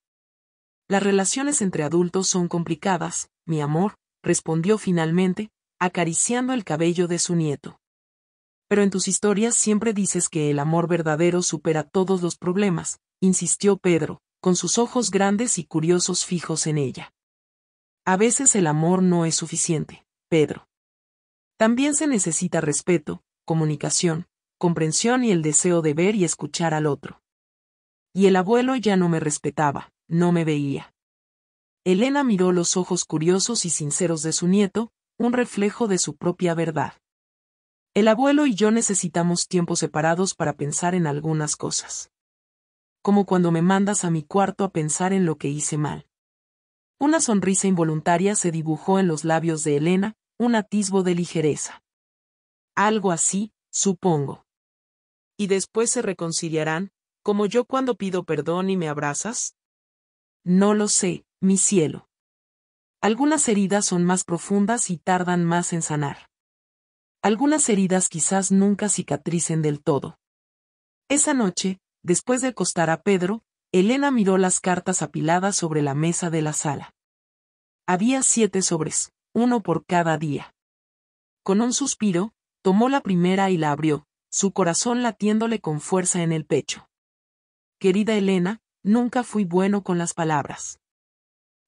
Las relaciones entre adultos son complicadas, mi amor, respondió finalmente, acariciando el cabello de su nieto. Pero en tus historias siempre dices que el amor verdadero supera todos los problemas, insistió Pedro, con sus ojos grandes y curiosos fijos en ella. A veces el amor no es suficiente, Pedro. También se necesita respeto, comunicación, comprensión y el deseo de ver y escuchar al otro. Y el abuelo ya no me respetaba, no me veía. Elena miró los ojos curiosos y sinceros de su nieto, un reflejo de su propia verdad. El abuelo y yo necesitamos tiempos separados para pensar en algunas cosas. Como cuando me mandas a mi cuarto a pensar en lo que hice mal. Una sonrisa involuntaria se dibujó en los labios de Elena, un atisbo de ligereza. Algo así, supongo. ¿Y después se reconciliarán, como yo cuando pido perdón y me abrazas? No lo sé, mi cielo. Algunas heridas son más profundas y tardan más en sanar. Algunas heridas quizás nunca cicatricen del todo. Esa noche, después de acostar a Pedro, Elena miró las cartas apiladas sobre la mesa de la sala. Había 7 sobres, uno por cada día. Con un suspiro, tomó la primera y la abrió, su corazón latiéndole con fuerza en el pecho. Querida Elena, nunca fui bueno con las palabras.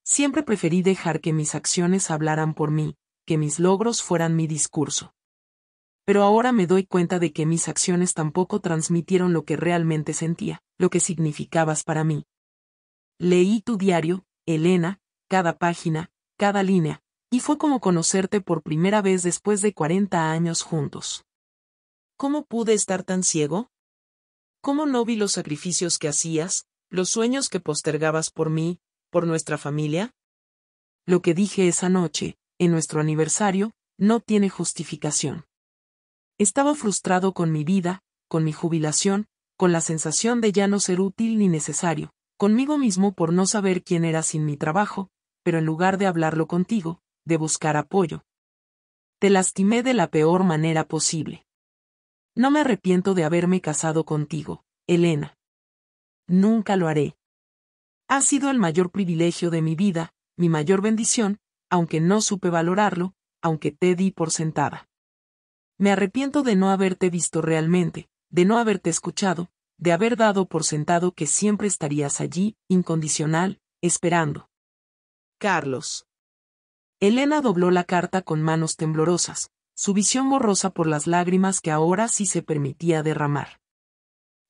Siempre preferí dejar que mis acciones hablaran por mí, que mis logros fueran mi discurso. Pero ahora me doy cuenta de que mis acciones tampoco transmitieron lo que realmente sentía, lo que significabas para mí. Leí tu diario, Elena, cada página, cada línea, y fue como conocerte por primera vez después de 40 años juntos. ¿Cómo pude estar tan ciego? ¿Cómo no vi los sacrificios que hacías, los sueños que postergabas por mí, por nuestra familia? Lo que dije esa noche, en nuestro aniversario, no tiene justificación. Estaba frustrado con mi vida, con mi jubilación, con la sensación de ya no ser útil ni necesario, conmigo mismo por no saber quién era sin mi trabajo, pero en lugar de hablarlo contigo, de buscar apoyo. Te lastimé de la peor manera posible. No me arrepiento de haberme casado contigo, Elena. Nunca lo haré. Ha sido el mayor privilegio de mi vida, mi mayor bendición, aunque no supe valorarlo, aunque te di por sentada. Me arrepiento de no haberte visto realmente, de no haberte escuchado, de haber dado por sentado que siempre estarías allí, incondicional, esperando. Carlos. Elena dobló la carta con manos temblorosas, su visión borrosa por las lágrimas que ahora sí se permitía derramar.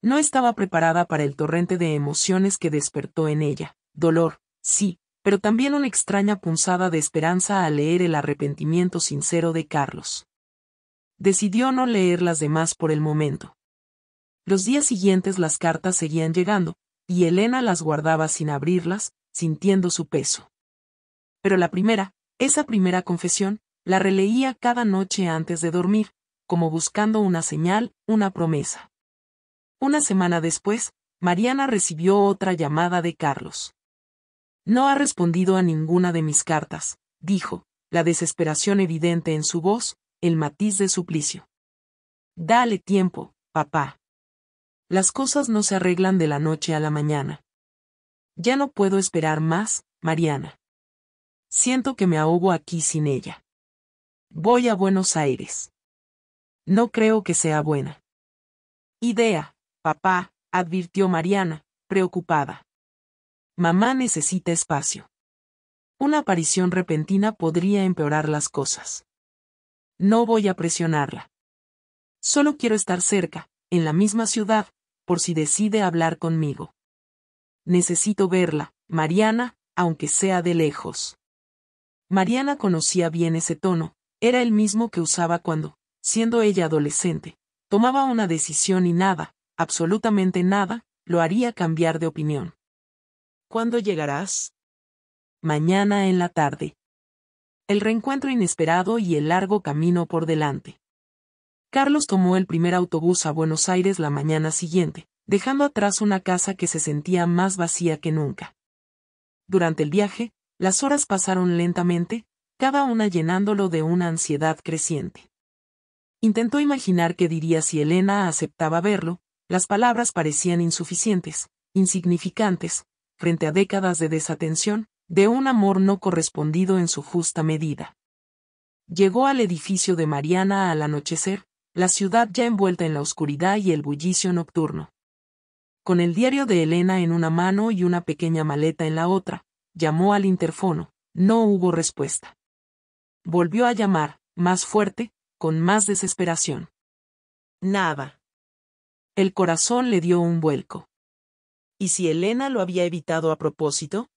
No estaba preparada para el torrente de emociones que despertó en ella, dolor, sí, pero también una extraña punzada de esperanza al leer el arrepentimiento sincero de Carlos. Decidió no leer las demás por el momento. Los días siguientes las cartas seguían llegando, y Elena las guardaba sin abrirlas, sintiendo su peso. Pero la primera, esa primera confesión, la releía cada noche antes de dormir, como buscando una señal, una promesa. Una semana después, Mariana recibió otra llamada de Carlos. No ha respondido a ninguna de mis cartas, dijo, la desesperación evidente en su voz, el matiz de suplicio. Dale tiempo, papá. Las cosas no se arreglan de la noche a la mañana. Ya no puedo esperar más, Mariana. Siento que me ahogo aquí sin ella. Voy a Buenos Aires. No creo que sea buena idea, papá, advirtió Mariana, preocupada. Mamá necesita espacio. Una aparición repentina podría empeorar las cosas. No voy a presionarla. Solo quiero estar cerca, en la misma ciudad, por si decide hablar conmigo. Necesito verla, Mariana, aunque sea de lejos. Mariana conocía bien ese tono, era el mismo que usaba cuando, siendo ella adolescente, tomaba una decisión y nada, absolutamente nada, lo haría cambiar de opinión. ¿Cuándo llegarás? Mañana en la tarde. El reencuentro inesperado y el largo camino por delante. Carlos tomó el primer autobús a Buenos Aires la mañana siguiente, dejando atrás una casa que se sentía más vacía que nunca. Durante el viaje, las horas pasaron lentamente, cada una llenándolo de una ansiedad creciente. Intentó imaginar qué diría si Elena aceptaba verlo, las palabras parecían insuficientes, insignificantes, frente a décadas de desatención, de un amor no correspondido en su justa medida. Llegó al edificio de Mariana al anochecer, la ciudad ya envuelta en la oscuridad y el bullicio nocturno. Con el diario de Elena en una mano y una pequeña maleta en la otra, llamó al interfono, no hubo respuesta. Volvió a llamar, más fuerte, con más desesperación. Nada. El corazón le dio un vuelco. ¿Y si Elena lo había evitado a propósito?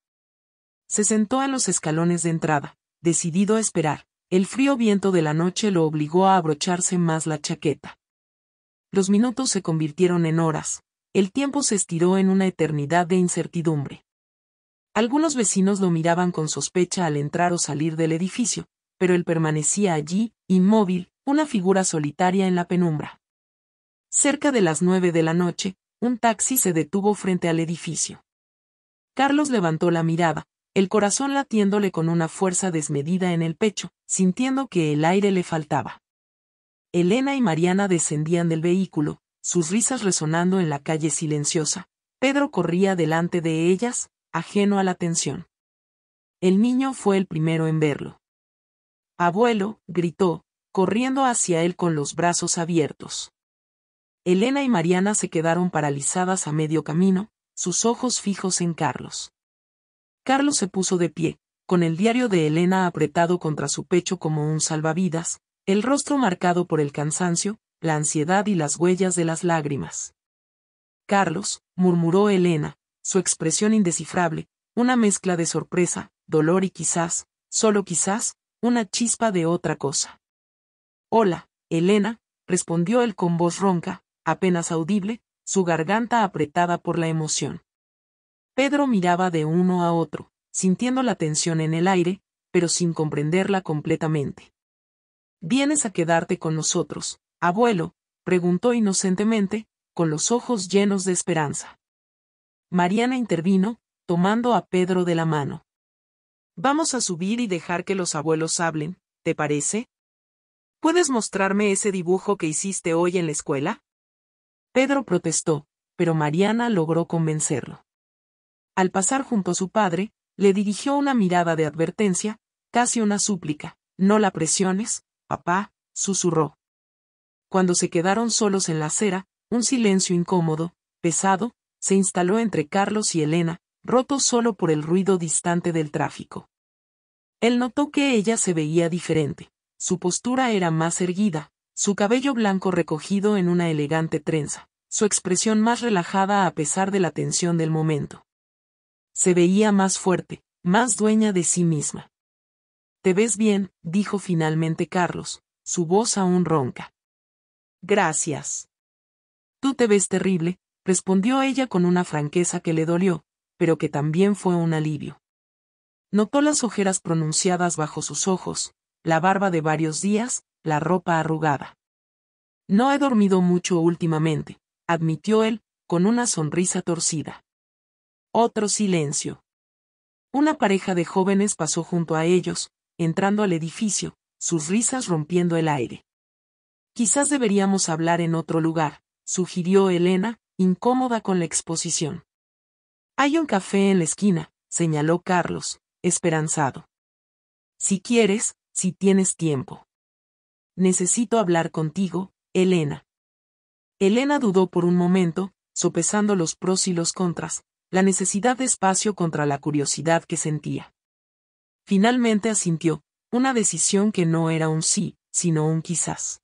Se sentó en los escalones de entrada, decidido a esperar. El frío viento de la noche lo obligó a abrocharse más la chaqueta. Los minutos se convirtieron en horas, el tiempo se estiró en una eternidad de incertidumbre. Algunos vecinos lo miraban con sospecha al entrar o salir del edificio, pero él permanecía allí, inmóvil, una figura solitaria en la penumbra. Cerca de las 9 de la noche, un taxi se detuvo frente al edificio. Carlos levantó la mirada, el corazón latiéndole con una fuerza desmedida en el pecho, sintiendo que el aire le faltaba. Elena y Mariana descendían del vehículo, sus risas resonando en la calle silenciosa. Pedro corría delante de ellas, ajeno a la tensión. El niño fue el primero en verlo. «Abuelo», gritó, corriendo hacia él con los brazos abiertos. Elena y Mariana se quedaron paralizadas a medio camino, sus ojos fijos en Carlos. Carlos se puso de pie, con el diario de Elena apretado contra su pecho como un salvavidas, el rostro marcado por el cansancio, la ansiedad y las huellas de las lágrimas. Carlos, murmuró Elena, su expresión indescifrable, una mezcla de sorpresa, dolor y quizás, solo quizás, una chispa de otra cosa. Hola, Elena, respondió él con voz ronca, apenas audible, su garganta apretada por la emoción. Pedro miraba de uno a otro, sintiendo la tensión en el aire, pero sin comprenderla completamente. ¿Vienes a quedarte con nosotros, abuelo?, preguntó inocentemente, con los ojos llenos de esperanza. Mariana intervino, tomando a Pedro de la mano. Vamos a subir y dejar que los abuelos hablen, ¿te parece? ¿Puedes mostrarme ese dibujo que hiciste hoy en la escuela? Pedro protestó, pero Mariana logró convencerlo. Al pasar junto a su padre, le dirigió una mirada de advertencia, casi una súplica. No la presiones, papá, susurró. Cuando se quedaron solos en la acera, un silencio incómodo, pesado, se instaló entre Carlos y Elena, roto solo por el ruido distante del tráfico. Él notó que ella se veía diferente. Su postura era más erguida, su cabello blanco recogido en una elegante trenza, su expresión más relajada a pesar de la tensión del momento. Se veía más fuerte, más dueña de sí misma. «Te ves bien», dijo finalmente Carlos, su voz aún ronca. «Gracias». «Tú te ves terrible», respondió ella con una franqueza que le dolió, pero que también fue un alivio. Notó las ojeras pronunciadas bajo sus ojos, la barba de varios días, la ropa arrugada. «No he dormido mucho últimamente», admitió él, con una sonrisa torcida. Otro silencio. Una pareja de jóvenes pasó junto a ellos, entrando al edificio, sus risas rompiendo el aire. «Quizás deberíamos hablar en otro lugar», sugirió Elena, incómoda con la exposición. «Hay un café en la esquina», señaló Carlos, esperanzado. «Si quieres, si tienes tiempo». «Necesito hablar contigo, Elena». Elena dudó por un momento, sopesando los pros y los contras, la necesidad de espacio contra la curiosidad que sentía. Finalmente asintió, una decisión que no era un sí, sino un quizás.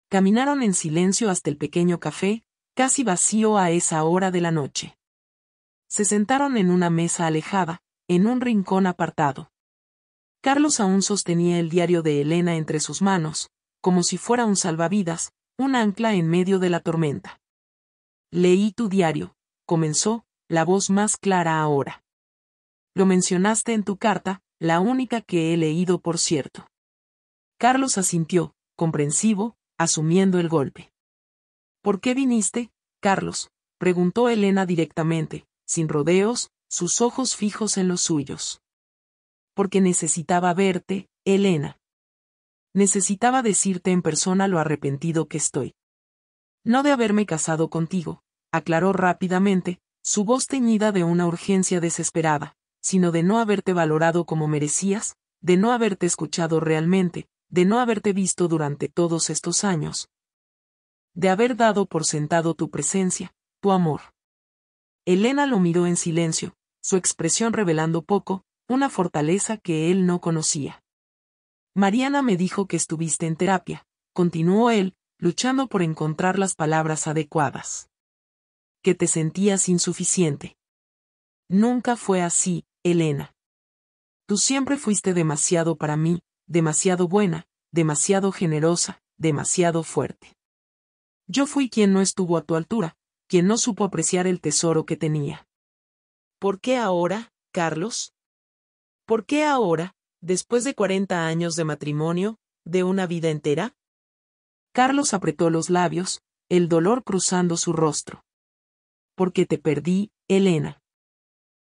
Caminaron en silencio hasta el pequeño café, casi vacío a esa hora de la noche. Se sentaron en una mesa alejada, en un rincón apartado. Carlos aún sostenía el diario de Elena entre sus manos, como si fuera un salvavidas, un ancla en medio de la tormenta. «Leí tu diario», comenzó, la voz más clara ahora. «Lo mencionaste en tu carta, la única que he leído por cierto». Carlos asintió, comprensivo, asumiendo el golpe. «¿Por qué viniste, Carlos?», preguntó Elena directamente, sin rodeos, sus ojos fijos en los suyos. «Porque necesitaba verte, Elena. Necesitaba decirte en persona lo arrepentido que estoy. No de haberme casado contigo», aclaró rápidamente, su voz teñida de una urgencia desesperada, sino de no haberte valorado como merecías, de no haberte escuchado realmente, de no haberte visto durante todos estos años. De haber dado por sentado tu presencia, tu amor». Elena lo miró en silencio, su expresión revelando poco, una fortaleza que él no conocía. «Mariana me dijo que estuviste en terapia», continuó él, luchando por encontrar las palabras adecuadas. «Que te sentías insuficiente». «Nunca fue así, Elena. Tú siempre fuiste demasiado para mí, demasiado buena, demasiado generosa, demasiado fuerte. Yo fui quien no estuvo a tu altura, quien no supo apreciar el tesoro que tenía. ¿Por qué ahora, Carlos? ¿Por qué ahora, después de 40 años de matrimonio, de una vida entera?» Carlos apretó los labios, el dolor cruzando su rostro. «Porque te perdí, Elena.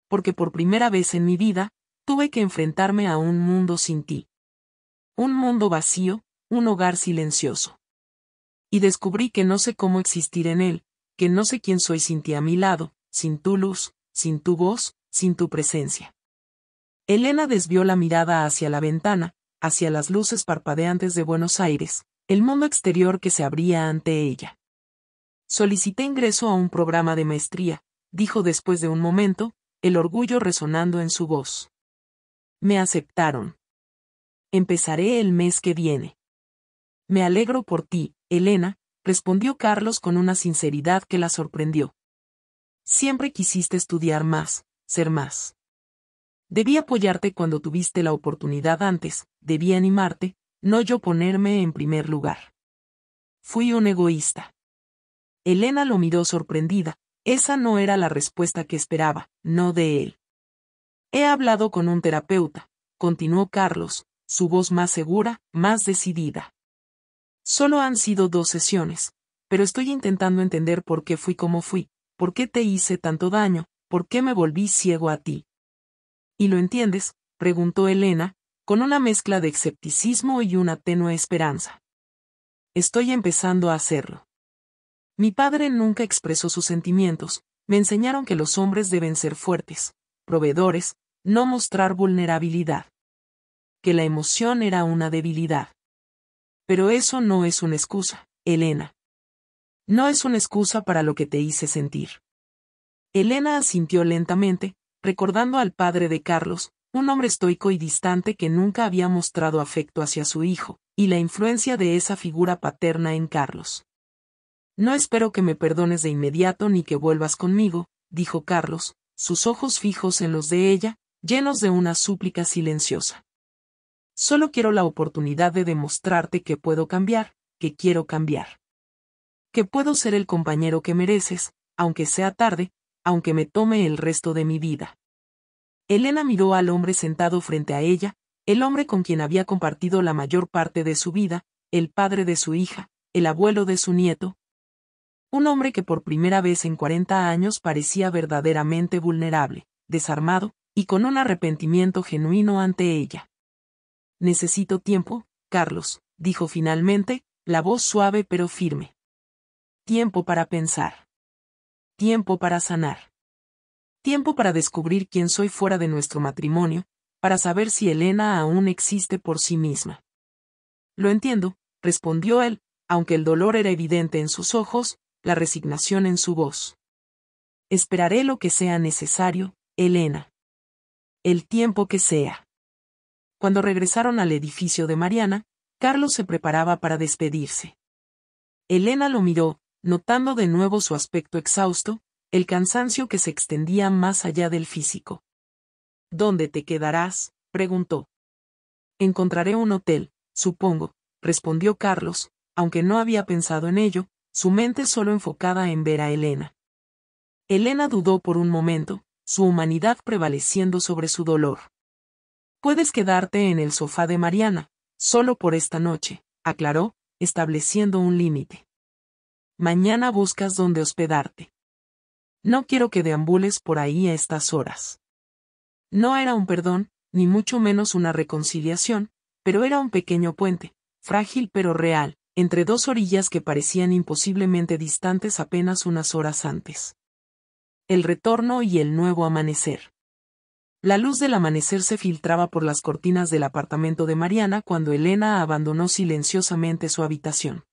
Porque por primera vez en mi vida, tuve que enfrentarme a un mundo sin ti. Un mundo vacío, un hogar silencioso. Y descubrí que no sé cómo existir en él, que no sé quién soy sin ti a mi lado, sin tu luz, sin tu voz, sin tu presencia». Elena desvió la mirada hacia la ventana, hacia las luces parpadeantes de Buenos Aires, el mundo exterior que se abría ante ella. «Solicité ingreso a un programa de maestría», dijo después de un momento, el orgullo resonando en su voz. «Me aceptaron. Empezaré el mes que viene». Me alegro por ti, Elena, respondió Carlos con una sinceridad que la sorprendió. Siempre quisiste estudiar más, ser más. Debí apoyarte cuando tuviste la oportunidad antes, debí animarte, no yo ponerme en primer lugar. Fui un egoísta. Elena lo miró sorprendida, esa no era la respuesta que esperaba, no de él. He hablado con un terapeuta, continuó Carlos, su voz más segura, más decidida. Solo han sido 2 sesiones, pero estoy intentando entender por qué fui como fui, por qué te hice tanto daño, por qué me volví ciego a ti. ¿Y lo entiendes?, preguntó Elena, con una mezcla de escepticismo y una tenue esperanza. Estoy empezando a hacerlo. Mi padre nunca expresó sus sentimientos, me enseñaron que los hombres deben ser fuertes, proveedores, no mostrar vulnerabilidad. Que la emoción era una debilidad. Pero eso no es una excusa, Elena. No es una excusa para lo que te hice sentir. Elena asintió lentamente, recordando al padre de Carlos, un hombre estoico y distante que nunca había mostrado afecto hacia su hijo, y la influencia de esa figura paterna en Carlos. No espero que me perdones de inmediato ni que vuelvas conmigo, dijo Carlos, sus ojos fijos en los de ella, llenos de una súplica silenciosa. Solo quiero la oportunidad de demostrarte que puedo cambiar, que quiero cambiar. Que puedo ser el compañero que mereces, aunque sea tarde, aunque me tome el resto de mi vida. Elena miró al hombre sentado frente a ella, el hombre con quien había compartido la mayor parte de su vida, el padre de su hija, el abuelo de su nieto. Un hombre que por primera vez en 40 años parecía verdaderamente vulnerable, desarmado, y con un arrepentimiento genuino ante ella. Necesito tiempo, Carlos, dijo finalmente, la voz suave pero firme. Tiempo para pensar. Tiempo para sanar. Tiempo para descubrir quién soy fuera de nuestro matrimonio, para saber si Elena aún existe por sí misma. Lo entiendo, respondió él, aunque el dolor era evidente en sus ojos, la resignación en su voz. Esperaré lo que sea necesario, Elena. El tiempo que sea. Cuando regresaron al edificio de Mariana, Carlos se preparaba para despedirse. Elena lo miró, notando de nuevo su aspecto exhausto, el cansancio que se extendía más allá del físico. ¿Dónde te quedarás?, preguntó. Encontraré un hotel, supongo, respondió Carlos, aunque no había pensado en ello, su mente solo enfocada en ver a Elena. Elena dudó por un momento, su humanidad prevaleciendo sobre su dolor. Puedes quedarte en el sofá de Mariana, solo por esta noche, aclaró, estableciendo un límite. Mañana buscas dónde hospedarte. No quiero que deambules por ahí a estas horas. No era un perdón, ni mucho menos una reconciliación, pero era un pequeño puente, frágil pero real, entre 2 orillas que parecían imposiblemente distantes apenas unas horas antes. El retorno y el nuevo amanecer. La luz del amanecer se filtraba por las cortinas del apartamento de Mariana cuando Elena abandonó silenciosamente su habitación.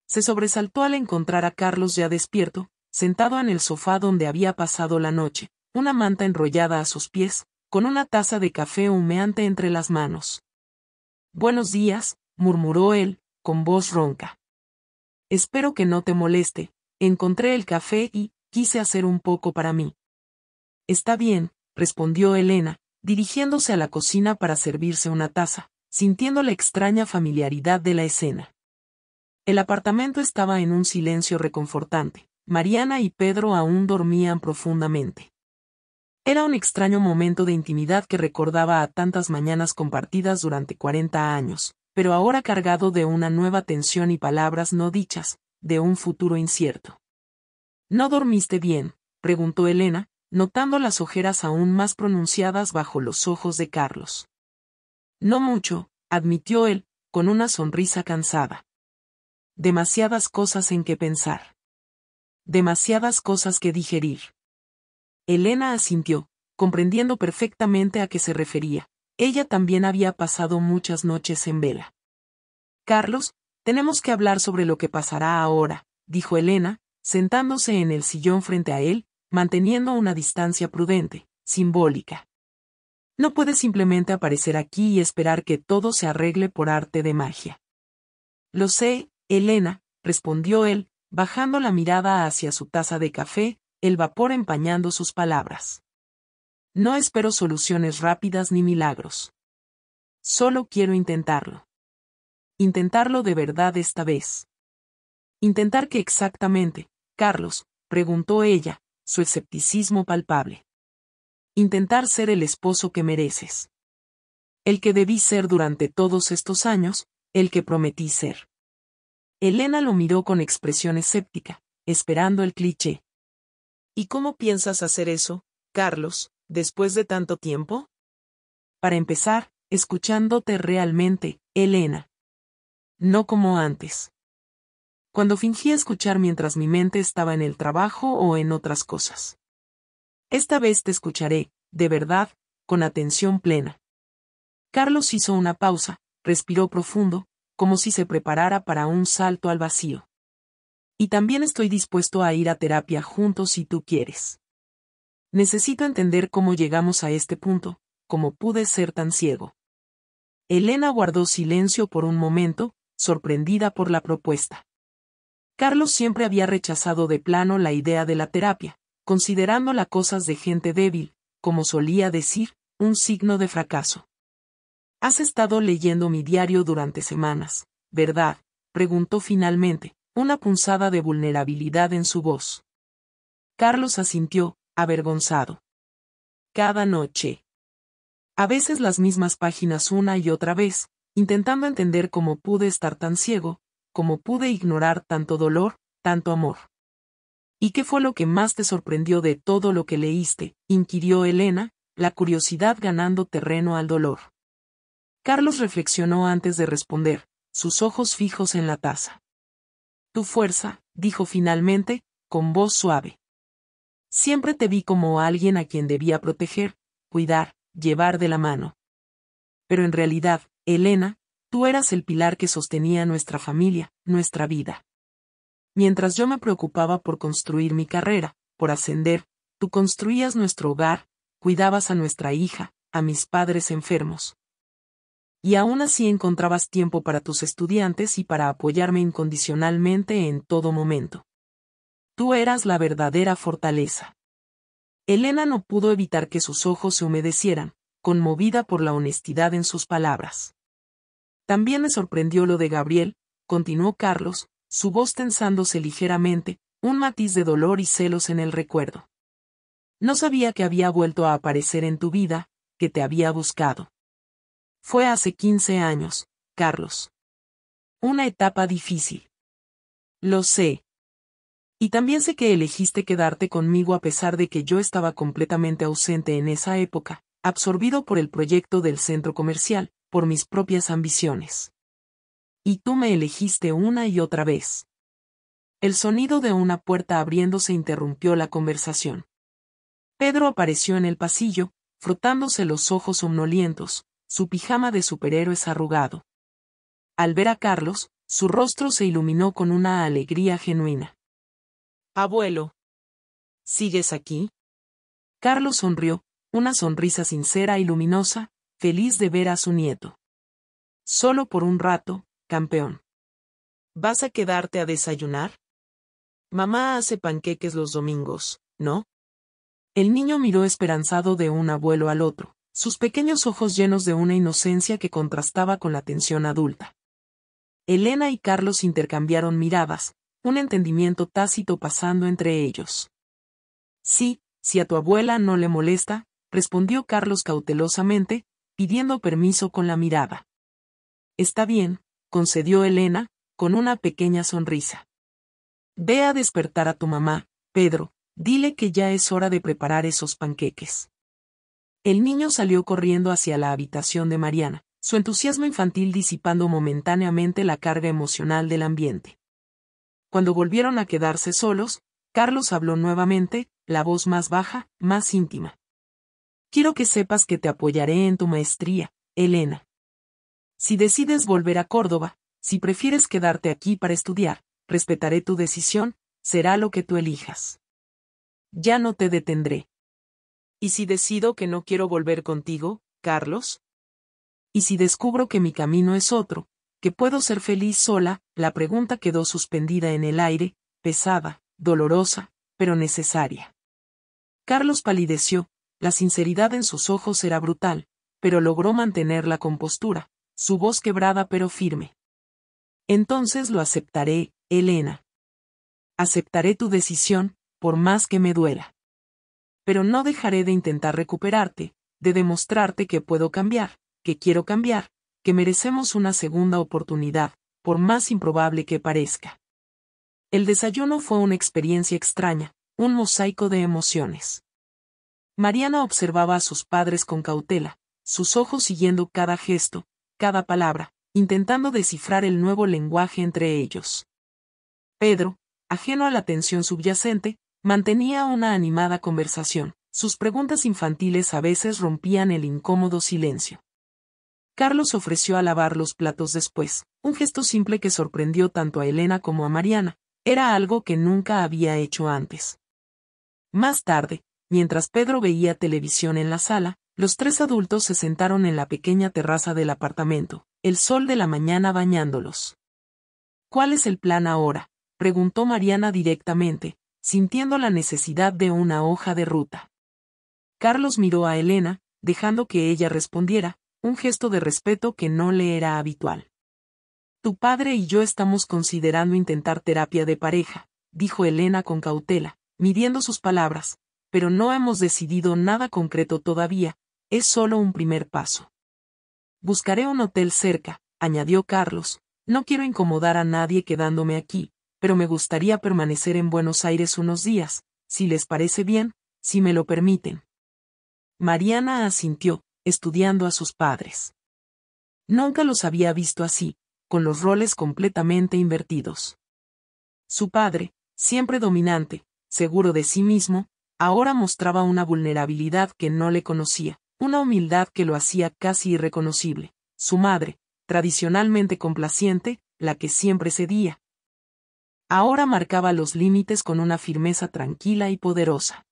Se sobresaltó al encontrar a Carlos ya despierto, sentado en el sofá donde había pasado la noche, una manta enrollada a sus pies, con una taza de café humeante entre las manos. Buenos días, murmuró él, con voz ronca. Espero que no te moleste, encontré el café y quise hacer un poco para mí. Está bien, respondió Elena, dirigiéndose a la cocina para servirse una taza, sintiendo la extraña familiaridad de la escena. El apartamento estaba en un silencio reconfortante. Mariana y Pedro aún dormían profundamente. Era un extraño momento de intimidad que recordaba a tantas mañanas compartidas durante 40 años, pero ahora cargado de una nueva tensión y palabras no dichas, de un futuro incierto. ¿No dormiste bien?, preguntó Elena, notando las ojeras aún más pronunciadas bajo los ojos de Carlos. No mucho, admitió él, con una sonrisa cansada. Demasiadas cosas en que pensar. Demasiadas cosas que digerir. Elena asintió, comprendiendo perfectamente a qué se refería. Ella también había pasado muchas noches en vela. Carlos, tenemos que hablar sobre lo que pasará ahora, dijo Elena, sentándose en el sillón frente a él, manteniendo una distancia prudente, simbólica. No puedes simplemente aparecer aquí y esperar que todo se arregle por arte de magia. Lo sé, Elena, respondió él, bajando la mirada hacia su taza de café, el vapor empañando sus palabras. No espero soluciones rápidas ni milagros. Solo quiero intentarlo. Intentarlo de verdad esta vez. ¿Intentar qué exactamente, Carlos?, preguntó ella, su escepticismo palpable. Intentar ser el esposo que mereces. El que debí ser durante todos estos años, el que prometí ser. Elena lo miró con expresión escéptica, esperando el cliché. ¿Y cómo piensas hacer eso, Carlos, después de tanto tiempo? Para empezar, escuchándote realmente, Elena. No como antes. Cuando fingía escuchar mientras mi mente estaba en el trabajo o en otras cosas. Esta vez te escucharé, de verdad, con atención plena. Carlos hizo una pausa, respiró profundo, como si se preparara para un salto al vacío. Y también estoy dispuesto a ir a terapia juntos si tú quieres. Necesito entender cómo llegamos a este punto, cómo pude ser tan ciego. Elena guardó silencio por un momento, sorprendida por la propuesta. Carlos siempre había rechazado de plano la idea de la terapia, considerándola cosas de gente débil, como solía decir, un signo de fracaso. Has estado leyendo mi diario durante semanas, ¿verdad?, preguntó finalmente, una punzada de vulnerabilidad en su voz. Carlos asintió, avergonzado. Cada noche. A veces las mismas páginas una y otra vez, intentando entender cómo pude estar tan ciego, cómo pude ignorar tanto dolor, tanto amor. ¿Y qué fue lo que más te sorprendió de todo lo que leíste?, inquirió Elena, la curiosidad ganando terreno al dolor. Carlos reflexionó antes de responder, sus ojos fijos en la taza. Tu fuerza, dijo finalmente, con voz suave. Siempre te vi como alguien a quien debía proteger, cuidar, llevar de la mano. Pero en realidad, Elena, tú eras el pilar que sostenía nuestra familia, nuestra vida. Mientras yo me preocupaba por construir mi carrera, por ascender, tú construías nuestro hogar, cuidabas a nuestra hija, a mis padres enfermos. Y aún así encontrabas tiempo para tus estudiantes y para apoyarme incondicionalmente en todo momento. Tú eras la verdadera fortaleza. Elena no pudo evitar que sus ojos se humedecieran, conmovida por la honestidad en sus palabras. También me sorprendió lo de Gabriel, continuó Carlos, su voz tensándose ligeramente, un matiz de dolor y celos en el recuerdo. No sabía que había vuelto a aparecer en tu vida, que te había buscado. Fue hace 15 años, Carlos. Una etapa difícil. Lo sé. Y también sé que elegiste quedarte conmigo a pesar de que yo estaba completamente ausente en esa época, absorbido por el proyecto del centro comercial, por mis propias ambiciones. Y tú me elegiste una y otra vez. El sonido de una puerta abriéndose interrumpió la conversación. Pedro apareció en el pasillo, frotándose los ojos somnolientos, su pijama de superhéroes arrugado. Al ver a Carlos, su rostro se iluminó con una alegría genuina. Abuelo. ¿Sigues aquí? Carlos sonrió, una sonrisa sincera y luminosa, feliz de ver a su nieto. Solo por un rato, campeón. ¿Vas a quedarte a desayunar? Mamá hace panqueques los domingos, ¿no? El niño miró esperanzado de un abuelo al otro, sus pequeños ojos llenos de una inocencia que contrastaba con la tensión adulta. Elena y Carlos intercambiaron miradas, un entendimiento tácito pasando entre ellos. Sí, si a tu abuela no le molesta, respondió Carlos cautelosamente, pidiendo permiso con la mirada. Está bien, concedió Elena, con una pequeña sonrisa. Ve a despertar a tu mamá, Pedro, dile que ya es hora de preparar esos panqueques. El niño salió corriendo hacia la habitación de Mariana, su entusiasmo infantil disipando momentáneamente la carga emocional del ambiente. Cuando volvieron a quedarse solos, Carlos habló nuevamente, la voz más baja, más íntima. Quiero que sepas que te apoyaré en tu maestría, Elena. Si decides volver a Córdoba, si prefieres quedarte aquí para estudiar, respetaré tu decisión, será lo que tú elijas. Ya no te detendré. ¿Y si decido que no quiero volver contigo, Carlos? ¿Y si descubro que mi camino es otro, que puedo ser feliz sola. La pregunta quedó suspendida en el aire, pesada, dolorosa, pero necesaria. Carlos palideció, la sinceridad en sus ojos era brutal, pero logró mantener la compostura, su voz quebrada pero firme. Entonces lo aceptaré, Elena. Aceptaré tu decisión, por más que me duela. Pero no dejaré de intentar recuperarte, de demostrarte que puedo cambiar, que quiero cambiar, que merecemos una segunda oportunidad, por más improbable que parezca. El desayuno fue una experiencia extraña, un mosaico de emociones. Mariana observaba a sus padres con cautela, sus ojos siguiendo cada gesto, cada palabra, intentando descifrar el nuevo lenguaje entre ellos. Pedro, ajeno a la tensión subyacente, mantenía una animada conversación, sus preguntas infantiles a veces rompían el incómodo silencio. Carlos ofreció a lavar los platos después, un gesto simple que sorprendió tanto a Elena como a Mariana, era algo que nunca había hecho antes. Más tarde, mientras Pedro veía televisión en la sala, los tres adultos se sentaron en la pequeña terraza del apartamento, el sol de la mañana bañándolos. ¿Cuál es el plan ahora?, preguntó Mariana directamente, sintiendo la necesidad de una hoja de ruta. Carlos miró a Elena, dejando que ella respondiera, un gesto de respeto que no le era habitual. Tu padre y yo estamos considerando intentar terapia de pareja, dijo Elena con cautela, midiendo sus palabras, pero no hemos decidido nada concreto todavía, es solo un primer paso. Buscaré un hotel cerca, añadió Carlos, no quiero incomodar a nadie quedándome aquí, pero me gustaría permanecer en Buenos Aires unos días, si les parece bien, si me lo permiten. Mariana asintió, estudiando a sus padres. Nunca los había visto así, con los roles completamente invertidos. Su padre, siempre dominante, seguro de sí mismo, ahora mostraba una vulnerabilidad que no le conocía, una humildad que lo hacía casi irreconocible. Su madre, tradicionalmente complaciente, la que siempre cedía. Ahora marcaba los límites con una firmeza tranquila y poderosa.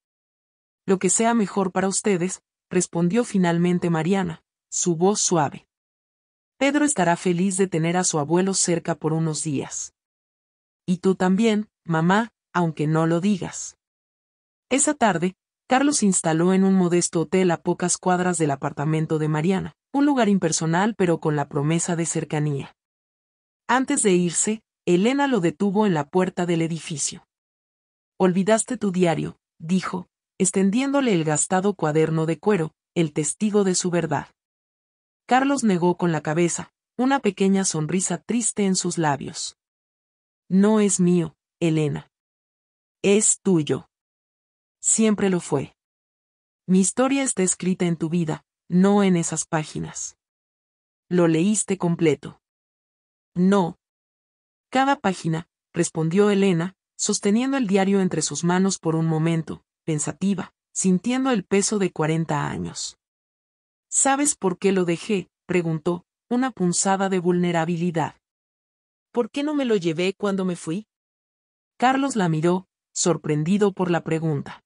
Lo que sea mejor para ustedes, respondió finalmente Mariana, su voz suave. Pedro estará feliz de tener a su abuelo cerca por unos días. Y tú también, mamá, aunque no lo digas. Esa tarde, Carlos se instaló en un modesto hotel a pocas cuadras del apartamento de Mariana, un lugar impersonal pero con la promesa de cercanía. Antes de irse, Elena lo detuvo en la puerta del edificio. Olvidaste tu diario, dijo, extendiéndole el gastado cuaderno de cuero, el testigo de su verdad. Carlos negó con la cabeza, una pequeña sonrisa triste en sus labios. No es mío, Elena. Es tuyo. Siempre lo fue. Mi historia está escrita en tu vida, no en esas páginas. ¿Lo leíste completo? No. Cada página, respondió Elena, sosteniendo el diario entre sus manos por un momento, pensativa, sintiendo el peso de 40 años. ¿Sabes por qué lo dejé?, preguntó, una punzada de vulnerabilidad. ¿Por qué no me lo llevé cuando me fui? Carlos la miró, sorprendido por la pregunta.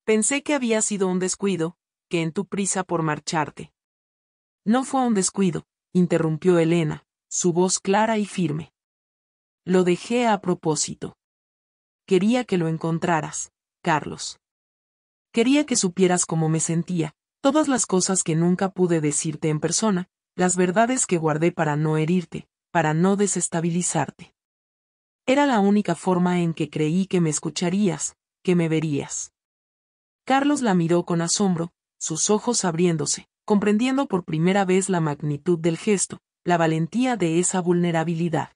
Pensé que había sido un descuido, que en tu prisa por marcharte. No fue un descuido, interrumpió Elena, su voz clara y firme. Lo dejé a propósito. Quería que lo encontraras, Carlos. Quería que supieras cómo me sentía, todas las cosas que nunca pude decirte en persona, las verdades que guardé para no herirte, para no desestabilizarte. Era la única forma en que creí que me escucharías, que me verías. Carlos la miró con asombro, sus ojos abriéndose, comprendiendo por primera vez la magnitud del gesto, la valentía de esa vulnerabilidad.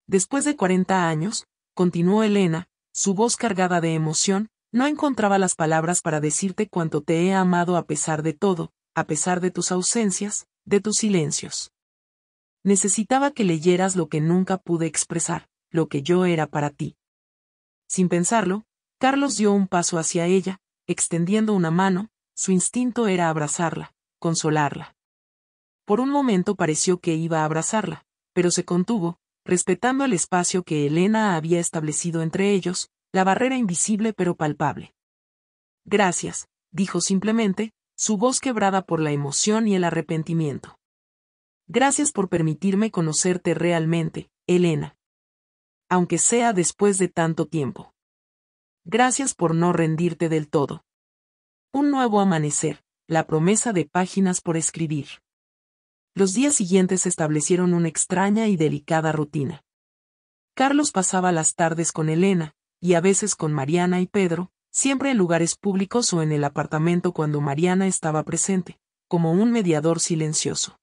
Después de 40 años, continuó Elena, su voz cargada de emoción, no encontraba las palabras para decirte cuánto te he amado a pesar de todo, a pesar de tus ausencias, de tus silencios. Necesitaba que leyeras lo que nunca pude expresar, lo que yo era para ti. Sin pensarlo, Carlos dio un paso hacia ella, extendiendo una mano, su instinto era abrazarla, consolarla. Por un momento pareció que iba a abrazarla, pero se contuvo, respetando el espacio que Elena había establecido entre ellos, la barrera invisible pero palpable. Gracias, dijo simplemente, su voz quebrada por la emoción y el arrepentimiento. Gracias por permitirme conocerte realmente, Elena. Aunque sea después de tanto tiempo. Gracias por no rendirte del todo. Un nuevo amanecer, la promesa de páginas por escribir. Los días siguientes establecieron una extraña y delicada rutina. Carlos pasaba las tardes con Elena, y a veces con Mariana y Pedro, siempre en lugares públicos o en el apartamento cuando Mariana estaba presente, como un mediador silencioso.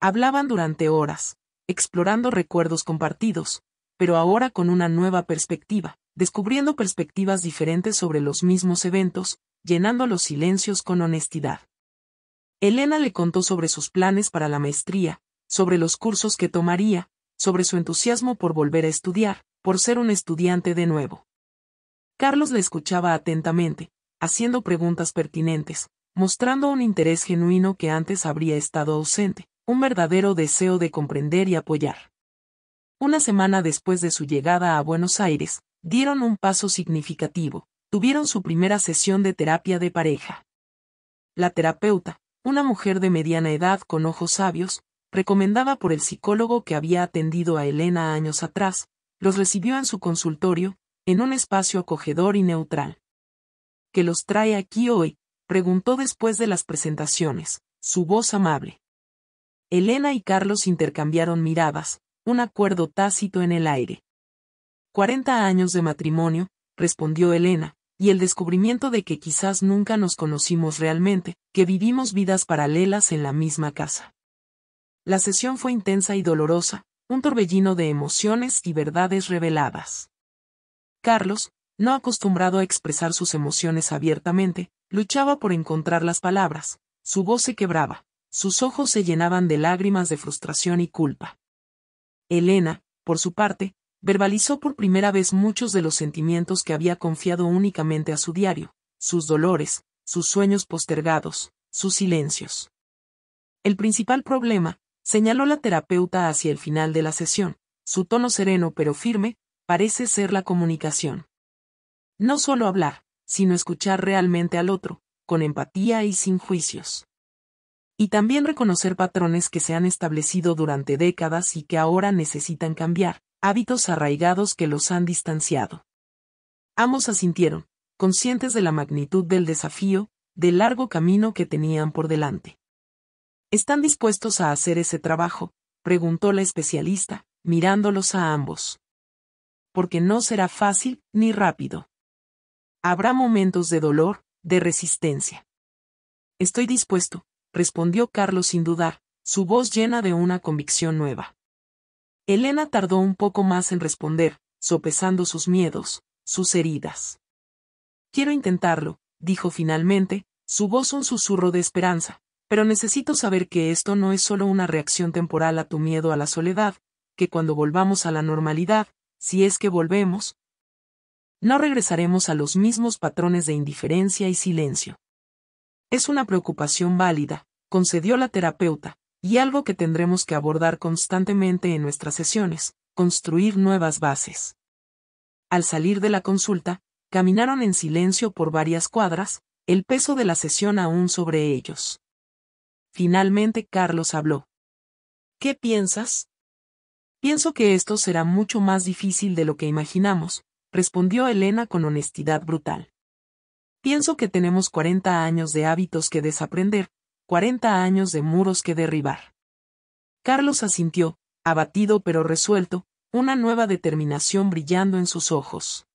Hablaban durante horas, explorando recuerdos compartidos, pero ahora con una nueva perspectiva, descubriendo perspectivas diferentes sobre los mismos eventos, llenando los silencios con honestidad. Elena le contó sobre sus planes para la maestría, sobre los cursos que tomaría, sobre su entusiasmo por volver a estudiar, por ser un estudiante de nuevo. Carlos le escuchaba atentamente, haciendo preguntas pertinentes, mostrando un interés genuino que antes habría estado ausente, un verdadero deseo de comprender y apoyar. Una semana después de su llegada a Buenos Aires, dieron un paso significativo, tuvieron su primera sesión de terapia de pareja. La terapeuta, una mujer de mediana edad con ojos sabios, recomendada por el psicólogo que había atendido a Elena años atrás, los recibió en su consultorio, en un espacio acogedor y neutral. ¿Qué los trae aquí hoy?, preguntó después de las presentaciones, su voz amable. Elena y Carlos intercambiaron miradas, un acuerdo tácito en el aire. 40 años de matrimonio, respondió Elena, y el descubrimiento de que quizás nunca nos conocimos realmente, que vivimos vidas paralelas en la misma casa. La sesión fue intensa y dolorosa, un torbellino de emociones y verdades reveladas. Carlos, no acostumbrado a expresar sus emociones abiertamente, luchaba por encontrar las palabras, su voz se quebraba, sus ojos se llenaban de lágrimas de frustración y culpa. Elena, por su parte, verbalizó por primera vez muchos de los sentimientos que había confiado únicamente a su diario, sus dolores, sus sueños postergados, sus silencios. El principal problema, señaló la terapeuta hacia el final de la sesión, su tono sereno pero firme, parece ser la comunicación. No solo hablar, sino escuchar realmente al otro, con empatía y sin juicios. Y también reconocer patrones que se han establecido durante décadas y que ahora necesitan cambiar, hábitos arraigados que los han distanciado. Ambos asintieron, conscientes de la magnitud del desafío, del largo camino que tenían por delante. ¿Están dispuestos a hacer ese trabajo?, preguntó la especialista, mirándolos a ambos. Porque no será fácil ni rápido. Habrá momentos de dolor, de resistencia. Estoy dispuesto, respondió Carlos sin dudar, su voz llena de una convicción nueva. Elena tardó un poco más en responder, sopesando sus miedos, sus heridas. Quiero intentarlo, dijo finalmente, su voz un susurro de esperanza, pero necesito saber que esto no es solo una reacción temporal a tu miedo a la soledad, que cuando volvamos a la normalidad, si es que volvemos, no regresaremos a los mismos patrones de indiferencia y silencio. Es una preocupación válida, concedió la terapeuta, y algo que tendremos que abordar constantemente en nuestras sesiones, construir nuevas bases. Al salir de la consulta, caminaron en silencio por varias cuadras, el peso de la sesión aún sobre ellos. Finalmente Carlos habló. ¿Qué piensas? Pienso que esto será mucho más difícil de lo que imaginamos, respondió Elena con honestidad brutal. Pienso que tenemos 40 años de hábitos que desaprender, 40 años de muros que derribar. Carlos asintió, abatido pero resuelto, una nueva determinación brillando en sus ojos.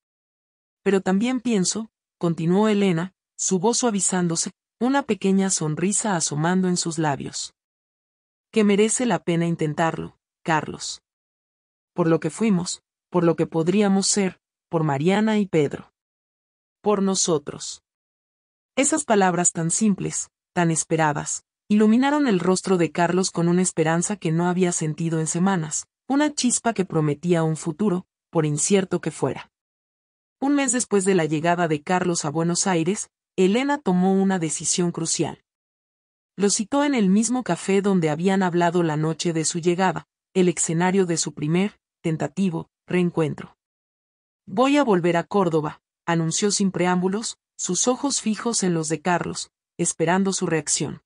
Pero también pienso, continuó Elena, su voz suavizándose, una pequeña sonrisa asomando en sus labios. Que merece la pena intentarlo, Carlos. Por lo que fuimos, por lo que podríamos ser, por Mariana y Pedro. Por nosotros. Esas palabras tan simples, tan esperadas, iluminaron el rostro de Carlos con una esperanza que no había sentido en semanas, una chispa que prometía un futuro, por incierto que fuera. Un mes después de la llegada de Carlos a Buenos Aires, Elena tomó una decisión crucial. Lo citó en el mismo café donde habían hablado la noche de su llegada, el escenario de su primer, tentativo, reencuentro. Voy a volver a Córdoba, anunció sin preámbulos, sus ojos fijos en los de Carlos, esperando su reacción.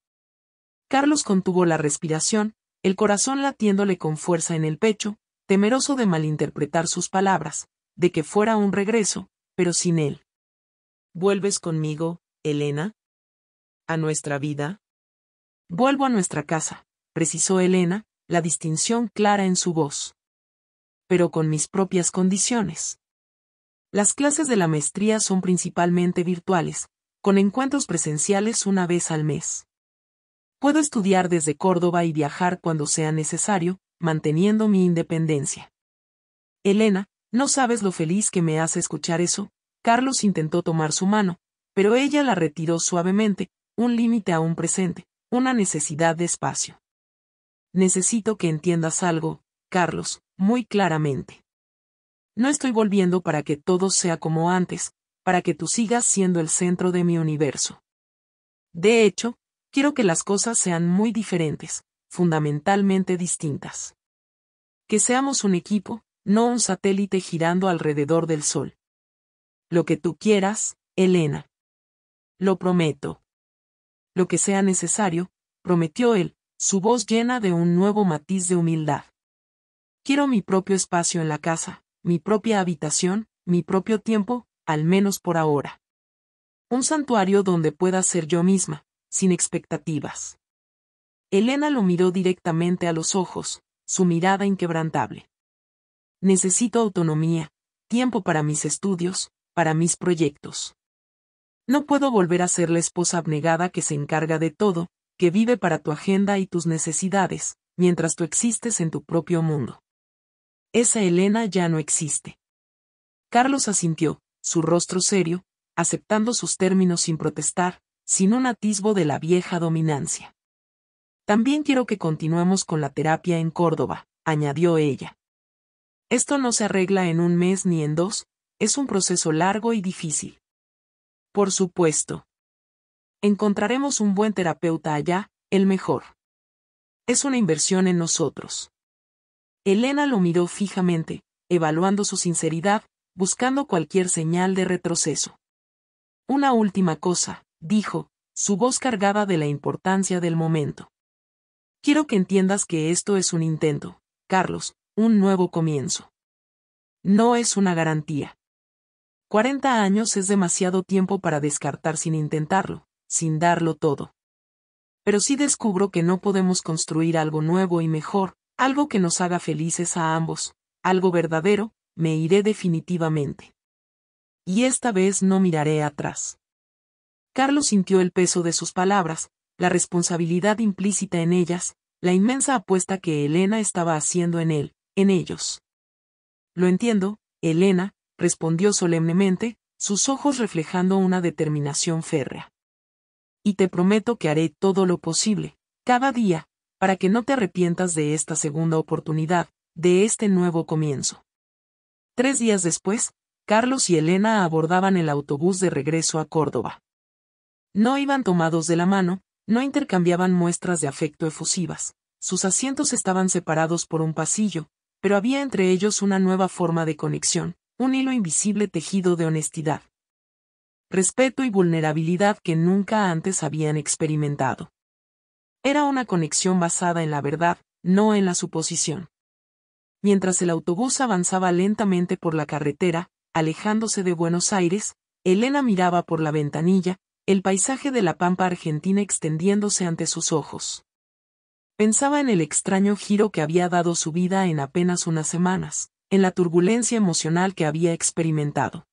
Carlos contuvo la respiración, el corazón latiéndole con fuerza en el pecho, temeroso de malinterpretar sus palabras, de que fuera un regreso, pero sin él. ¿Vuelves conmigo, Elena? ¿A nuestra vida? Vuelvo a nuestra casa, precisó Elena, la distinción clara en su voz. Pero con mis propias condiciones. Las clases de la maestría son principalmente virtuales, con encuentros presenciales una vez al mes. Puedo estudiar desde Córdoba y viajar cuando sea necesario, manteniendo mi independencia. Elena, no sabes lo feliz que me hace escuchar eso. Carlos intentó tomar su mano, pero ella la retiró suavemente, un límite aún presente, una necesidad de espacio. Necesito que entiendas algo, Carlos, muy claramente. No estoy volviendo para que todo sea como antes, para que tú sigas siendo el centro de mi universo. De hecho, quiero que las cosas sean muy diferentes, fundamentalmente distintas. Que seamos un equipo, no un satélite girando alrededor del Sol. Lo que tú quieras, Elena. Lo prometo. Lo que sea necesario, prometió él, su voz llena de un nuevo matiz de humildad. Quiero mi propio espacio en la casa, mi propia habitación, mi propio tiempo, al menos por ahora. Un santuario donde pueda ser yo misma, sin expectativas. Elena lo miró directamente a los ojos, su mirada inquebrantable. Necesito autonomía, tiempo para mis estudios, para mis proyectos. No puedo volver a ser la esposa abnegada que se encarga de todo, que vive para tu agenda y tus necesidades, mientras tú existes en tu propio mundo. Esa Elena ya no existe. Carlos asintió, su rostro serio, aceptando sus términos sin protestar, sin un atisbo de la vieja dominancia. También quiero que continuemos con la terapia en Córdoba, añadió ella. Esto no se arregla en un mes ni en dos, es un proceso largo y difícil. Por supuesto. Encontraremos un buen terapeuta allá, el mejor. Es una inversión en nosotros. Elena lo miró fijamente, evaluando su sinceridad, buscando cualquier señal de retroceso. Una última cosa, dijo, su voz cargada de la importancia del momento. Quiero que entiendas que esto es un intento, Carlos, un nuevo comienzo. No es una garantía. 40 años es demasiado tiempo para descartar sin intentarlo, sin darlo todo. Pero si descubro que no podemos construir algo nuevo y mejor, algo que nos haga felices a ambos, algo verdadero, me iré definitivamente. Y esta vez no miraré atrás. Carlos sintió el peso de sus palabras, la responsabilidad implícita en ellas, la inmensa apuesta que Elena estaba haciendo en él, en ellos. Lo entiendo, Elena, respondió solemnemente, sus ojos reflejando una determinación férrea. Y te prometo que haré todo lo posible, cada día, para que no te arrepientas de esta segunda oportunidad, de este nuevo comienzo. 3 días después, Carlos y Elena abordaban el autobús de regreso a Córdoba. No iban tomados de la mano, no intercambiaban muestras de afecto efusivas, sus asientos estaban separados por un pasillo, pero había entre ellos una nueva forma de conexión, un hilo invisible tejido de honestidad, respeto y vulnerabilidad que nunca antes habían experimentado. Era una conexión basada en la verdad, no en la suposición. Mientras el autobús avanzaba lentamente por la carretera, alejándose de Buenos Aires, Elena miraba por la ventanilla, el paisaje de la pampa argentina extendiéndose ante sus ojos. Pensaba en el extraño giro que había dado su vida en apenas unas semanas, en la turbulencia emocional que había experimentado.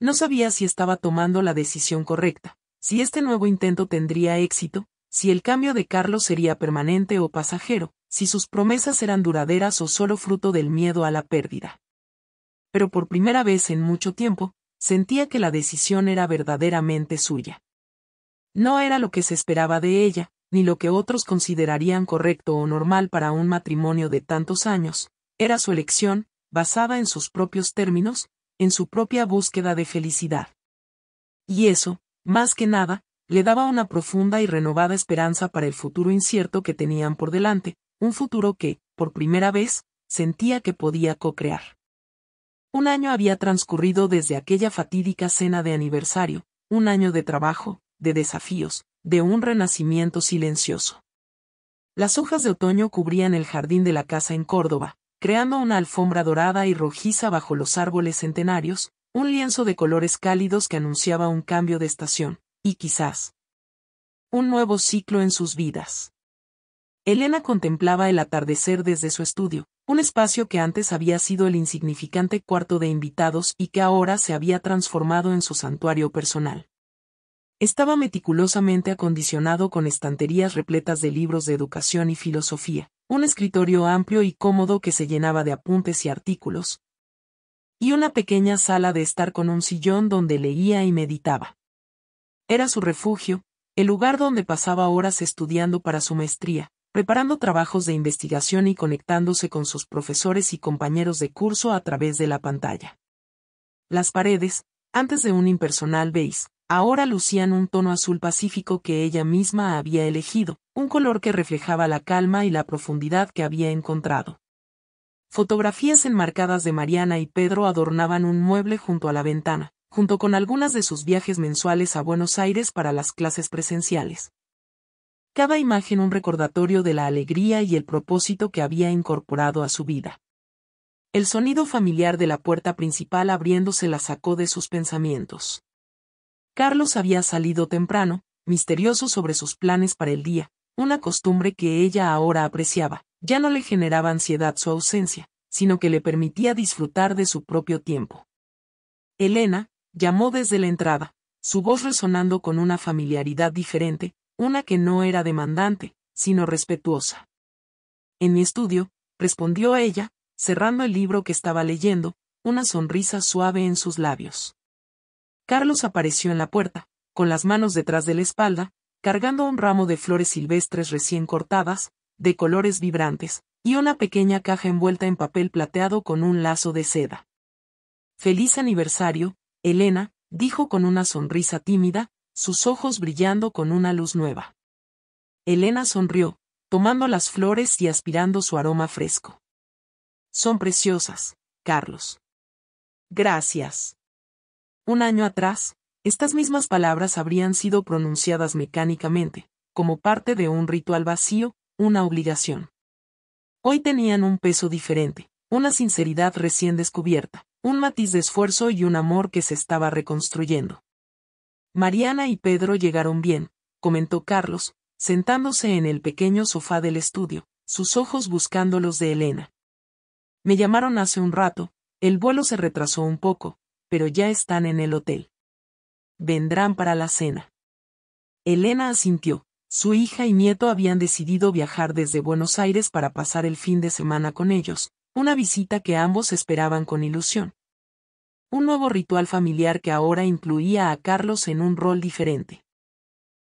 No sabía si estaba tomando la decisión correcta, si este nuevo intento tendría éxito, si el cambio de Carlos sería permanente o pasajero, si sus promesas eran duraderas o solo fruto del miedo a la pérdida. Pero por primera vez en mucho tiempo, sentía que la decisión era verdaderamente suya. No era lo que se esperaba de ella, ni lo que otros considerarían correcto o normal para un matrimonio de tantos años, era su elección, basada en sus propios términos, en su propia búsqueda de felicidad. Y eso, más que nada, le daba una profunda y renovada esperanza para el futuro incierto que tenían por delante, un futuro que, por primera vez, sentía que podía co-crear. Un año había transcurrido desde aquella fatídica cena de aniversario, un año de trabajo, de desafíos, de un renacimiento silencioso. Las hojas de otoño cubrían el jardín de la casa en Córdoba, creando una alfombra dorada y rojiza bajo los árboles centenarios, un lienzo de colores cálidos que anunciaba un cambio de estación, y quizás un nuevo ciclo en sus vidas. Elena contemplaba el atardecer desde su estudio, un espacio que antes había sido el insignificante cuarto de invitados y que ahora se había transformado en su santuario personal. Estaba meticulosamente acondicionado con estanterías repletas de libros de educación y filosofía, un escritorio amplio y cómodo que se llenaba de apuntes y artículos, y una pequeña sala de estar con un sillón donde leía y meditaba. Era su refugio, el lugar donde pasaba horas estudiando para su maestría, preparando trabajos de investigación y conectándose con sus profesores y compañeros de curso a través de la pantalla. Las paredes, antes de un impersonal beige, ahora lucían un tono azul pacífico que ella misma había elegido, un color que reflejaba la calma y la profundidad que había encontrado. Fotografías enmarcadas de Mariana y Pedro adornaban un mueble junto a la ventana, junto con algunas de sus viajes mensuales a Buenos Aires para las clases presenciales. Cada imagen un recordatorio de la alegría y el propósito que había incorporado a su vida. El sonido familiar de la puerta principal abriéndose la sacó de sus pensamientos. Carlos había salido temprano, misterioso sobre sus planes para el día, una costumbre que ella ahora apreciaba. Ya no le generaba ansiedad su ausencia, sino que le permitía disfrutar de su propio tiempo. Elena, llamó desde la entrada, su voz resonando con una familiaridad diferente, una que no era demandante, sino respetuosa. En mi estudio, respondió ella, cerrando el libro que estaba leyendo, una sonrisa suave en sus labios. Carlos apareció en la puerta, con las manos detrás de la espalda, cargando un ramo de flores silvestres recién cortadas, de colores vibrantes, y una pequeña caja envuelta en papel plateado con un lazo de seda. «Feliz aniversario, Elena», dijo con una sonrisa tímida, sus ojos brillando con una luz nueva. Elena sonrió, tomando las flores y aspirando su aroma fresco. «Son preciosas, Carlos». «Gracias». Un año atrás, estas mismas palabras habrían sido pronunciadas mecánicamente, como parte de un ritual vacío, una obligación. Hoy tenían un peso diferente, una sinceridad recién descubierta, un matiz de esfuerzo y un amor que se estaba reconstruyendo. Mariana y Pedro llegaron bien, comentó Carlos, sentándose en el pequeño sofá del estudio, sus ojos buscando los de Elena. Me llamaron hace un rato, el vuelo se retrasó un poco, pero ya están en el hotel. Vendrán para la cena. Elena asintió. Su hija y nieto habían decidido viajar desde Buenos Aires para pasar el fin de semana con ellos, una visita que ambos esperaban con ilusión. Un nuevo ritual familiar que ahora incluía a Carlos en un rol diferente.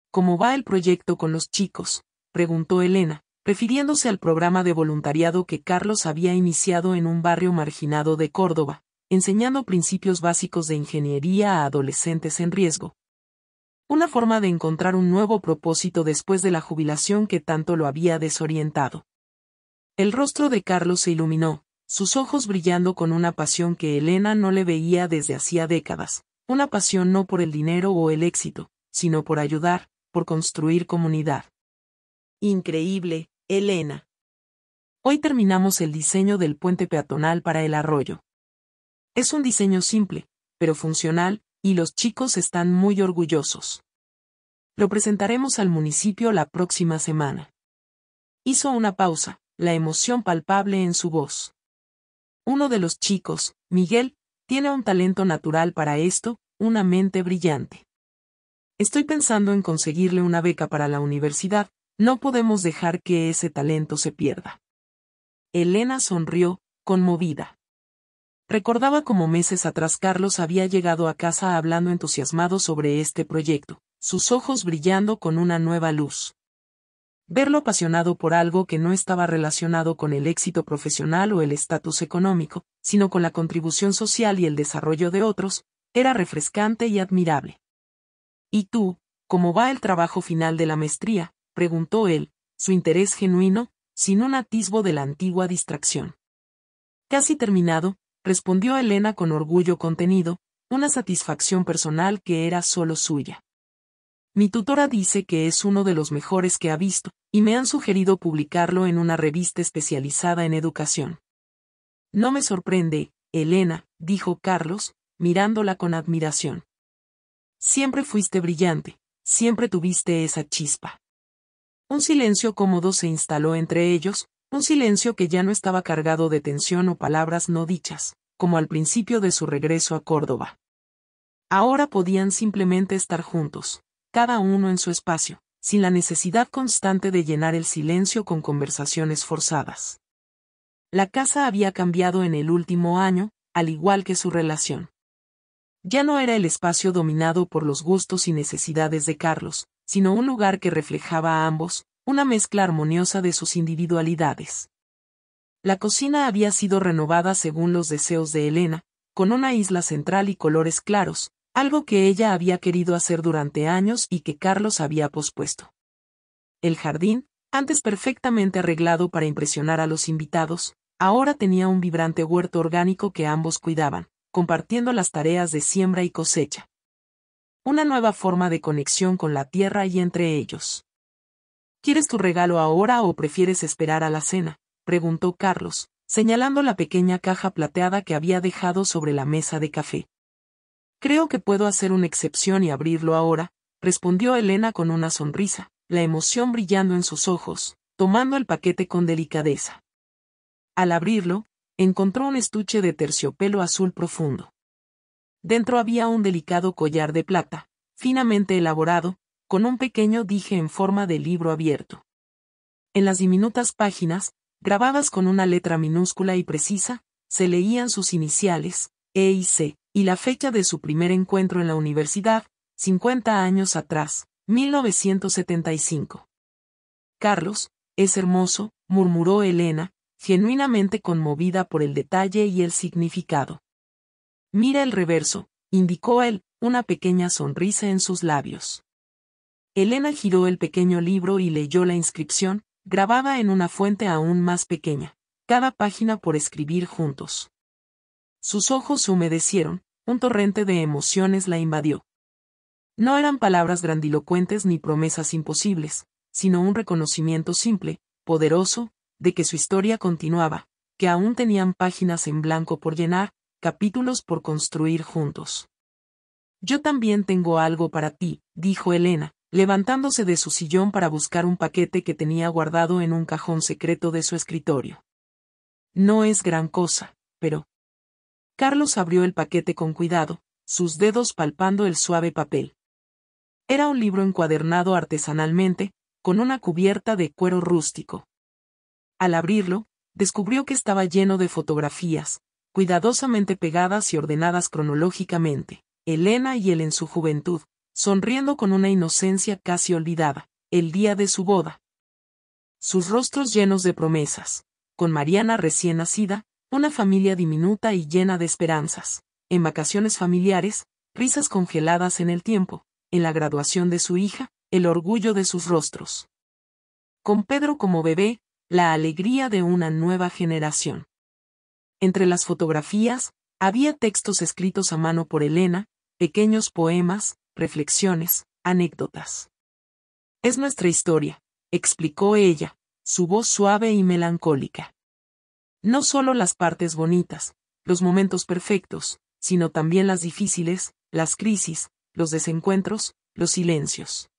¿Cómo va el proyecto con los chicos?, preguntó Elena, refiriéndose al programa de voluntariado que Carlos había iniciado en un barrio marginado de Córdoba, enseñando principios básicos de ingeniería a adolescentes en riesgo. Una forma de encontrar un nuevo propósito después de la jubilación que tanto lo había desorientado. El rostro de Carlos se iluminó, sus ojos brillando con una pasión que Elena no le veía desde hacía décadas, una pasión no por el dinero o el éxito, sino por ayudar, por construir comunidad. Increíble, Elena. Hoy terminamos el diseño del puente peatonal para el arroyo. Es un diseño simple, pero funcional, y los chicos están muy orgullosos. Lo presentaremos al municipio la próxima semana. Hizo una pausa, la emoción palpable en su voz. Uno de los chicos, Miguel, tiene un talento natural para esto, una mente brillante. Estoy pensando en conseguirle una beca para la universidad, no podemos dejar que ese talento se pierda. Elena sonrió, conmovida. Recordaba cómo meses atrás Carlos había llegado a casa hablando entusiasmado sobre este proyecto, sus ojos brillando con una nueva luz. Verlo apasionado por algo que no estaba relacionado con el éxito profesional o el estatus económico, sino con la contribución social y el desarrollo de otros, era refrescante y admirable. ¿Y tú, cómo va el trabajo final de la maestría?, preguntó él, su interés genuino, sin un atisbo de la antigua distracción. Casi terminado, respondió Elena con orgullo contenido, una satisfacción personal que era solo suya. Mi tutora dice que es uno de los mejores que ha visto, y me han sugerido publicarlo en una revista especializada en educación. No me sorprende, Elena, dijo Carlos, mirándola con admiración. Siempre fuiste brillante, siempre tuviste esa chispa. Un silencio cómodo se instaló entre ellos, un silencio que ya no estaba cargado de tensión o palabras no dichas, como al principio de su regreso a Córdoba. Ahora podían simplemente estar juntos, cada uno en su espacio, sin la necesidad constante de llenar el silencio con conversaciones forzadas. La casa había cambiado en el último año, al igual que su relación. Ya no era el espacio dominado por los gustos y necesidades de Carlos, sino un lugar que reflejaba a ambos, una mezcla armoniosa de sus individualidades. La cocina había sido renovada según los deseos de Elena, con una isla central y colores claros, algo que ella había querido hacer durante años y que Carlos había pospuesto. El jardín, antes perfectamente arreglado para impresionar a los invitados, ahora tenía un vibrante huerto orgánico que ambos cuidaban, compartiendo las tareas de siembra y cosecha. Una nueva forma de conexión con la tierra y entre ellos. ¿Quieres tu regalo ahora o prefieres esperar a la cena?, preguntó Carlos, señalando la pequeña caja plateada que había dejado sobre la mesa de café. Creo que puedo hacer una excepción y abrirlo ahora, respondió Elena con una sonrisa, la emoción brillando en sus ojos, tomando el paquete con delicadeza. Al abrirlo, encontró un estuche de terciopelo azul profundo. Dentro había un delicado collar de plata, finamente elaborado, con un pequeño dije en forma de libro abierto. En las diminutas páginas, grabadas con una letra minúscula y precisa, se leían sus iniciales, E y C, y la fecha de su primer encuentro en la universidad, 50 años atrás, 1975. Carlos, es hermoso, murmuró Elena, genuinamente conmovida por el detalle y el significado. Mira el reverso, indicó él, una pequeña sonrisa en sus labios. Elena giró el pequeño libro y leyó la inscripción, grabada en una fuente aún más pequeña, cada página por escribir juntos. Sus ojos se humedecieron, un torrente de emociones la invadió. No eran palabras grandilocuentes ni promesas imposibles, sino un reconocimiento simple, poderoso, de que su historia continuaba, que aún tenían páginas en blanco por llenar, capítulos por construir juntos. Yo también tengo algo para ti, dijo Elena, levantándose de su sillón para buscar un paquete que tenía guardado en un cajón secreto de su escritorio. No es gran cosa, pero... Carlos abrió el paquete con cuidado, sus dedos palpando el suave papel. Era un libro encuadernado artesanalmente, con una cubierta de cuero rústico. Al abrirlo, descubrió que estaba lleno de fotografías, cuidadosamente pegadas y ordenadas cronológicamente, Elena y él en su juventud, sonriendo con una inocencia casi olvidada, el día de su boda. Sus rostros llenos de promesas, con Mariana recién nacida, una familia diminuta y llena de esperanzas, en vacaciones familiares, risas congeladas en el tiempo, en la graduación de su hija, el orgullo de sus rostros. Con Pedro como bebé, la alegría de una nueva generación. Entre las fotografías, había textos escritos a mano por Elena, pequeños poemas, reflexiones, anécdotas. Es nuestra historia, explicó ella, su voz suave y melancólica. No solo las partes bonitas, los momentos perfectos, sino también las difíciles, las crisis, los desencuentros, los silencios.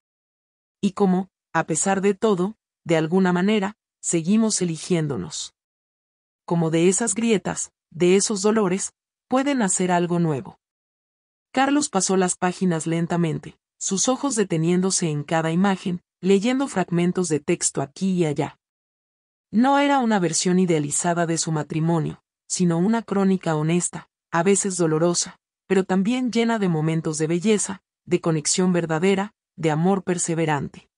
Y cómo, a pesar de todo, de alguna manera, seguimos eligiéndonos. Como de esas grietas, de esos dolores, puede nacer algo nuevo. Carlos pasó las páginas lentamente, sus ojos deteniéndose en cada imagen, leyendo fragmentos de texto aquí y allá. No era una versión idealizada de su matrimonio, sino una crónica honesta, a veces dolorosa, pero también llena de momentos de belleza, de conexión verdadera, de amor perseverante.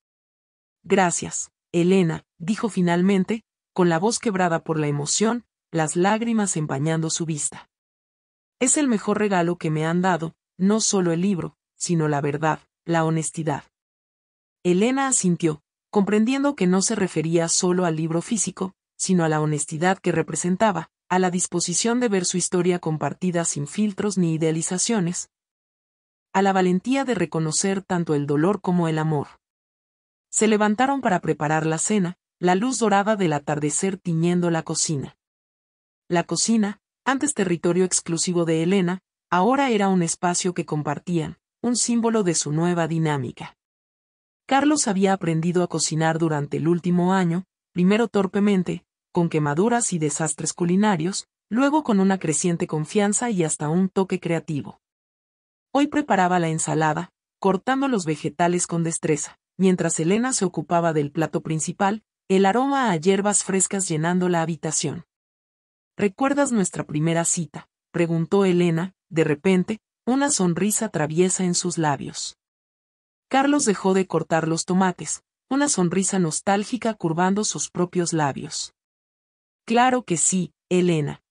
Gracias, Elena, dijo finalmente, con la voz quebrada por la emoción, las lágrimas empañando su vista. Es el mejor regalo que me han dado, no solo el libro, sino la verdad, la honestidad. Elena asintió, comprendiendo que no se refería solo al libro físico, sino a la honestidad que representaba, a la disposición de ver su historia compartida sin filtros ni idealizaciones. a la valentía de reconocer tanto el dolor como el amor. Se levantaron para preparar la cena, la luz dorada del atardecer tiñendo la cocina. La cocina, antes territorio exclusivo de Elena, ahora era un espacio que compartían, un símbolo de su nueva dinámica. Carlos había aprendido a cocinar durante el último año, primero torpemente, con quemaduras y desastres culinarios, luego con una creciente confianza y hasta un toque creativo. Hoy preparaba la ensalada, cortando los vegetales con destreza, mientras Elena se ocupaba del plato principal, el aroma a hierbas frescas llenando la habitación. ¿Recuerdas nuestra primera cita?, preguntó Elena, de repente, una sonrisa traviesa en sus labios. Carlos dejó de cortar los tomates, una sonrisa nostálgica curvando sus propios labios. Claro que sí, Elena.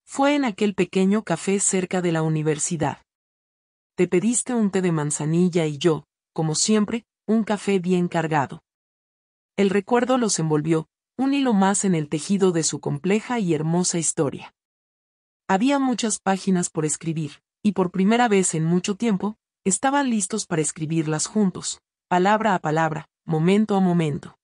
Fue en aquel pequeño café cerca de la universidad. Te pediste un té de manzanilla y yo, como siempre, un café bien cargado. El recuerdo los envolvió, un hilo más en el tejido de su compleja y hermosa historia. Había muchas páginas por escribir, y por primera vez en mucho tiempo, estaban listos para escribirlas juntos, palabra a palabra, momento a momento.